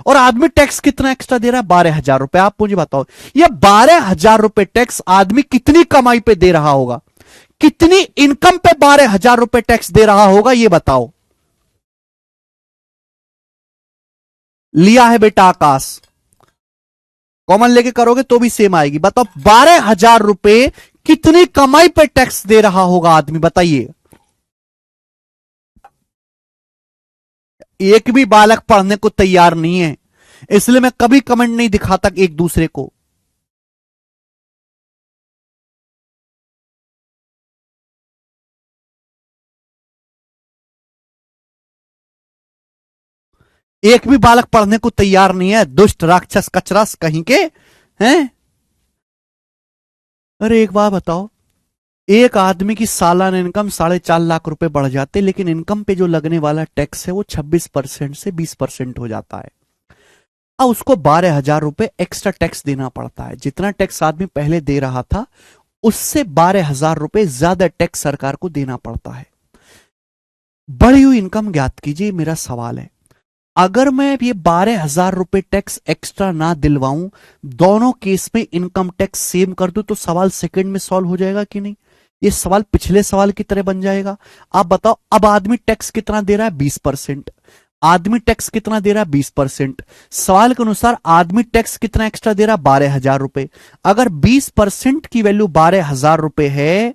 और आदमी टैक्स कितना एक्स्ट्रा दे रहा है? 12,000 रुपए। आप मुझे बताओ, ये 12,000 रुपए टैक्स आदमी कितनी कमाई पे दे रहा होगा? कितनी इनकम पे 12,000 रुपए टैक्स दे रहा होगा, ये बताओ। लिया है बेटा आकाश, कॉमन लेके करोगे तो भी सेम आएगी। बताओ 12,000 रुपए कितनी कमाई पे टैक्स दे रहा होगा आदमी, बताइए। एक भी बालक पढ़ने को तैयार नहीं है, इसलिए मैं कभी कमेंट नहीं दिखाता एक दूसरे को। एक भी बालक पढ़ने को तैयार नहीं है, दुष्ट राक्षस कचरास कहीं के हैं। अरे एक बात बताओ, एक आदमी की सालाना इनकम 4.5 लाख रुपए बढ़ जाते, लेकिन इनकम पे जो लगने वाला टैक्स है वो 26% से 20% हो जाता है। अब उसको 12,000 रुपए एक्स्ट्रा टैक्स देना पड़ता है। जितना टैक्स आदमी पहले दे रहा था उससे 12,000 रुपए ज्यादा टैक्स सरकार को देना पड़ता है। बढ़ी हुई इनकम ज्ञात कीजिए, मेरा सवाल है। अगर मैं ये 12,000 रुपए टैक्स एक्स्ट्रा ना दिलवाऊं, दोनों केस में इनकम टैक्स सेम कर दूं, तो सवाल सेकंड में सॉल्व हो जाएगा कि नहीं? ये सवाल पिछले सवाल की तरह बन जाएगा। आप बताओ, अब आदमी टैक्स कितना दे रहा है? 20%। आदमी टैक्स कितना दे रहा है? 20%। सवाल के अनुसार आदमी टैक्स कितना एक्स्ट्रा दे रहा है? 12,000 रुपए। अगर 20% की वैल्यू 12,000 रुपए है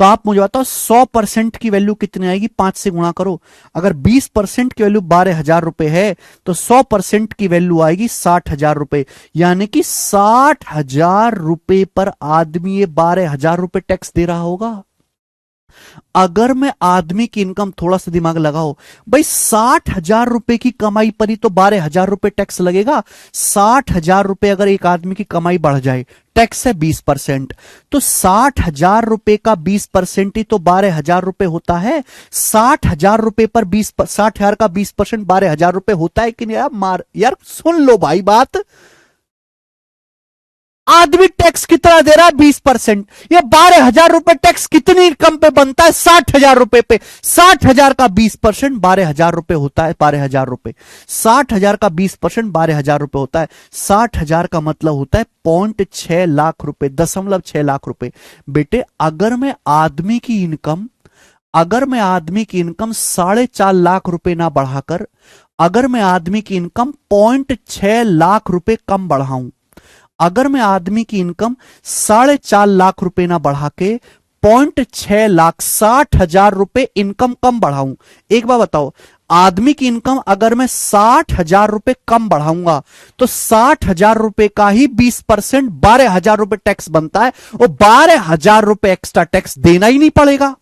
तो आप मुझे बताओ 100% की वैल्यू कितनी आएगी? 5 से गुणा करो। अगर 20% की वैल्यू 12,000 रुपए है तो 100% की वैल्यू आएगी 60,000 रुपए। यानी कि 60,000 रुपए पर आदमी ये 12,000 रुपए टैक्स दे रहा होगा। अगर मैं आदमी की इनकम, थोड़ा सा दिमाग लगाओ भाई, 60,000 रुपए की कमाई पर ही तो 12,000 रुपए टैक्स लगेगा। 60,000 रुपए अगर एक आदमी की कमाई बढ़ जाए, टैक्स है 20%, तो 60,000 रुपए का 20% ही तो 12,000 रुपए होता है। 60,000 रुपए पर 60,000 का 20% 12,000 रुपए होता है कि नहीं? यार सुन लो भाई बात। आदमी टैक्स कितना दे रहा है? 20%। ये 12,000 रुपए टैक्स कितनी इनकम पे बनता है? 60,000 रुपए पे। 60,000 का 20% 12,000 रुपए होता है। 12,000 रुपए, 60,000 का 20% 12,000 रुपए होता है। 60,000 का मतलब होता है 0.6 लाख रुपए, 0.6 लाख रुपए। बेटे अगर मैं आदमी की इनकम 4.5 लाख रुपए ना बढ़ाकर, अगर मैं आदमी की इनकम 0.6 लाख रुपए कम बढ़ाऊं, अगर मैं आदमी की इनकम 4.5 लाख रुपए ना बढ़ा के 0.6 लाख 60,000 रुपए इनकम कम बढ़ाऊं, एक बार बताओ, आदमी की इनकम अगर मैं 60,000 रुपए कम बढ़ाऊंगा तो 60,000 रुपए का ही 20% 12,000 रुपए टैक्स बनता है, और 12,000 रुपए एक्स्ट्रा टैक्स देना ही नहीं पड़ेगा।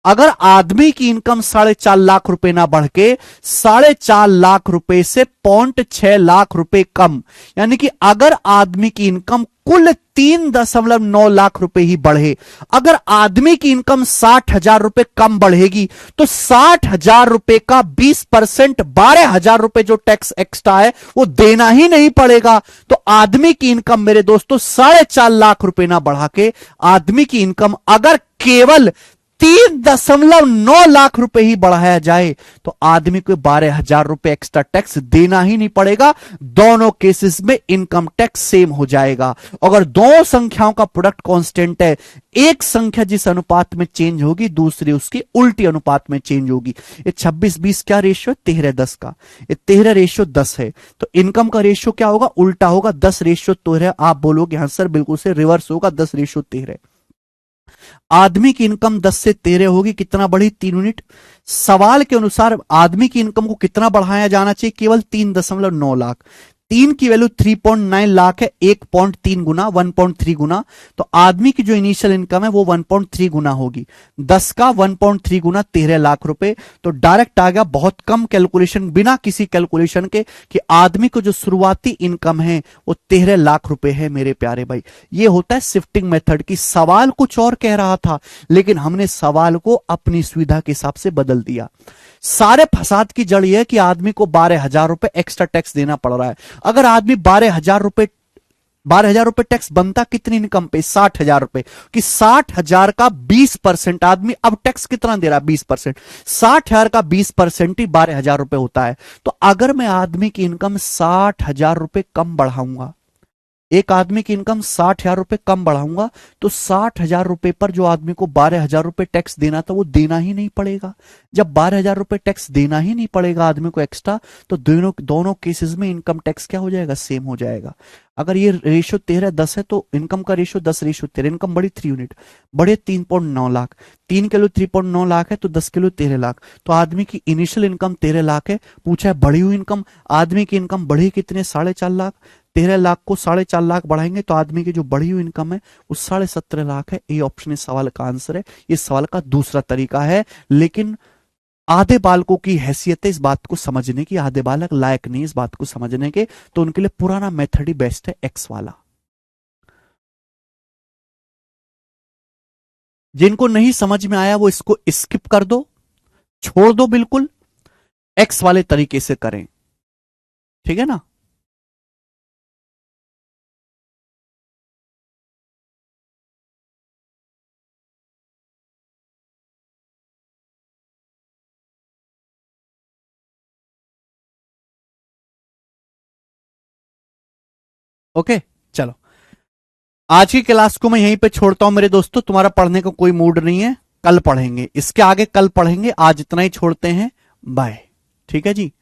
अगर आदमी की इनकम 4.5 लाख रुपए ना बढ़ के 4.5 लाख रुपए से 0.6 लाख रुपए कम, यानी कि अगर आदमी की इनकम कुल 3.9 लाख रुपए ही बढ़े, अगर आदमी की इनकम 60,000 रुपए कम बढ़ेगी तो 60,000 रुपए का 20% 12,000 रुपए जो टैक्स एक्स्ट्रा है वो देना ही नहीं पड़ेगा। तो आदमी की इनकम मेरे दोस्तों 4.5 लाख रुपए ना बढ़ा के आदमी की इनकम अगर केवल 3.9 लाख रुपए ही बढ़ाया जाए तो आदमी को 12,000 रुपए एक्स्ट्रा टैक्स देना ही नहीं पड़ेगा। दोनों केसेस में इनकम टैक्स सेम हो जाएगा। अगर दो संख्याओं का प्रोडक्ट कांस्टेंट है, एक संख्या जिस अनुपात में चेंज होगी दूसरी उसके उल्टी अनुपात में चेंज होगी। ये 26-20 क्या रेशियो है? 13-10 का। ये 13 रेशियो 10 है, तो इनकम का रेशियो क्या होगा? उल्टा होगा। 10 रेशियो 13। आप बोलोगे हाँ सर बिल्कुल से रिवर्स होगा, 10 रेशियो 13। आदमी की इनकम 10 से 13 होगी, कितना बढ़ी? 3 यूनिट। सवाल के अनुसार आदमी की इनकम को कितना बढ़ाया जाना चाहिए? केवल 3.9 लाख। 3 की वैल्यू 3.9 लाख है, 1.3 गुना 1.3 गुना, तो आदमी की जो इनिशियल इनकम है वो 1.3 गुना होगी। 10 का 1.3 गुना 13 लाख रुपए। तो डायरेक्ट आ गया, बहुत कम कैलकुलेशन, बिना किसी कैलकुलेशन के, कि आदमी को जो शुरुआती इनकम है वो 13 लाख रुपए है। मेरे प्यारे भाई, ये होता है शिफ्टिंग मेथड की। सवाल कुछ और कह रहा था लेकिन हमने सवाल को अपनी सुविधा के हिसाब से बदल दिया। सारे फसाद की जड़ यह है कि आदमी को 12,000 रुपए एक्स्ट्रा टैक्स देना पड़ रहा है। अगर आदमी 12,000 रुपए टैक्स बनता कितनी इनकम पे? 60,000 रुपए, कि 60,000 का 20% आदमी अब टैक्स कितना दे रहा है? 20%। 60,000 का 20% ही 12,000 रुपए होता है। तो अगर मैं आदमी की इनकम 60,000 रुपए कम बढ़ाऊंगा, एक आदमी की इनकम 60,000 रुपए कम बढ़ाऊंगा तो 60,000 रुपए पर जो आदमी को 12,000 रुपए टैक्स देना था वो देना ही नहीं पड़ेगा। जब 12,000 रुपए टैक्स देना ही नहीं पड़ेगा आदमी को एक्स्ट्रा, तो दोनों केसेस में इनकम टैक्स क्या हो जाएगा? सेम हो जाएगा। अगर ये रेशियो 13-10 है तो इनकम का रेशियो 10:13। इनकम बढ़ी 3 यूनिट, बढ़े 3.9 लाख। 3 किलो 3.9 लाख है तो 10 किलो 13 लाख। तो आदमी की इनिशियल इनकम 13 लाख है। पूछा है बढ़ी हुई इनकम, आदमी की इनकम बढ़ी कितने? 4.5 लाख। 13 लाख को 4.5 लाख बढ़ाएंगे तो आदमी की जो बढ़ी हुई इनकम है वो 17.5 लाख है। ये ऑप्शन इस सवाल का आंसर है। ये सवाल का दूसरा तरीका है, लेकिन आधे बालकों की हैसियत है इस बात को समझने की, आधे बालक लायक नहीं इस बात को समझने के, तो उनके लिए पुराना मेथड ही बेस्ट है, एक्स वाला। जिनको नहीं समझ में आया वो इसको स्किप कर दो, छोड़ दो, बिल्कुल एक्स वाले तरीके से करें, ठीक है ना। ओके चलो, आज की क्लास को मैं यहीं पे छोड़ता हूं मेरे दोस्तों। तुम्हारा पढ़ने का कोई मूड नहीं है, कल पढ़ेंगे, इसके आगे कल पढ़ेंगे। आज इतना ही छोड़ते हैं, बाय। ठीक है जी।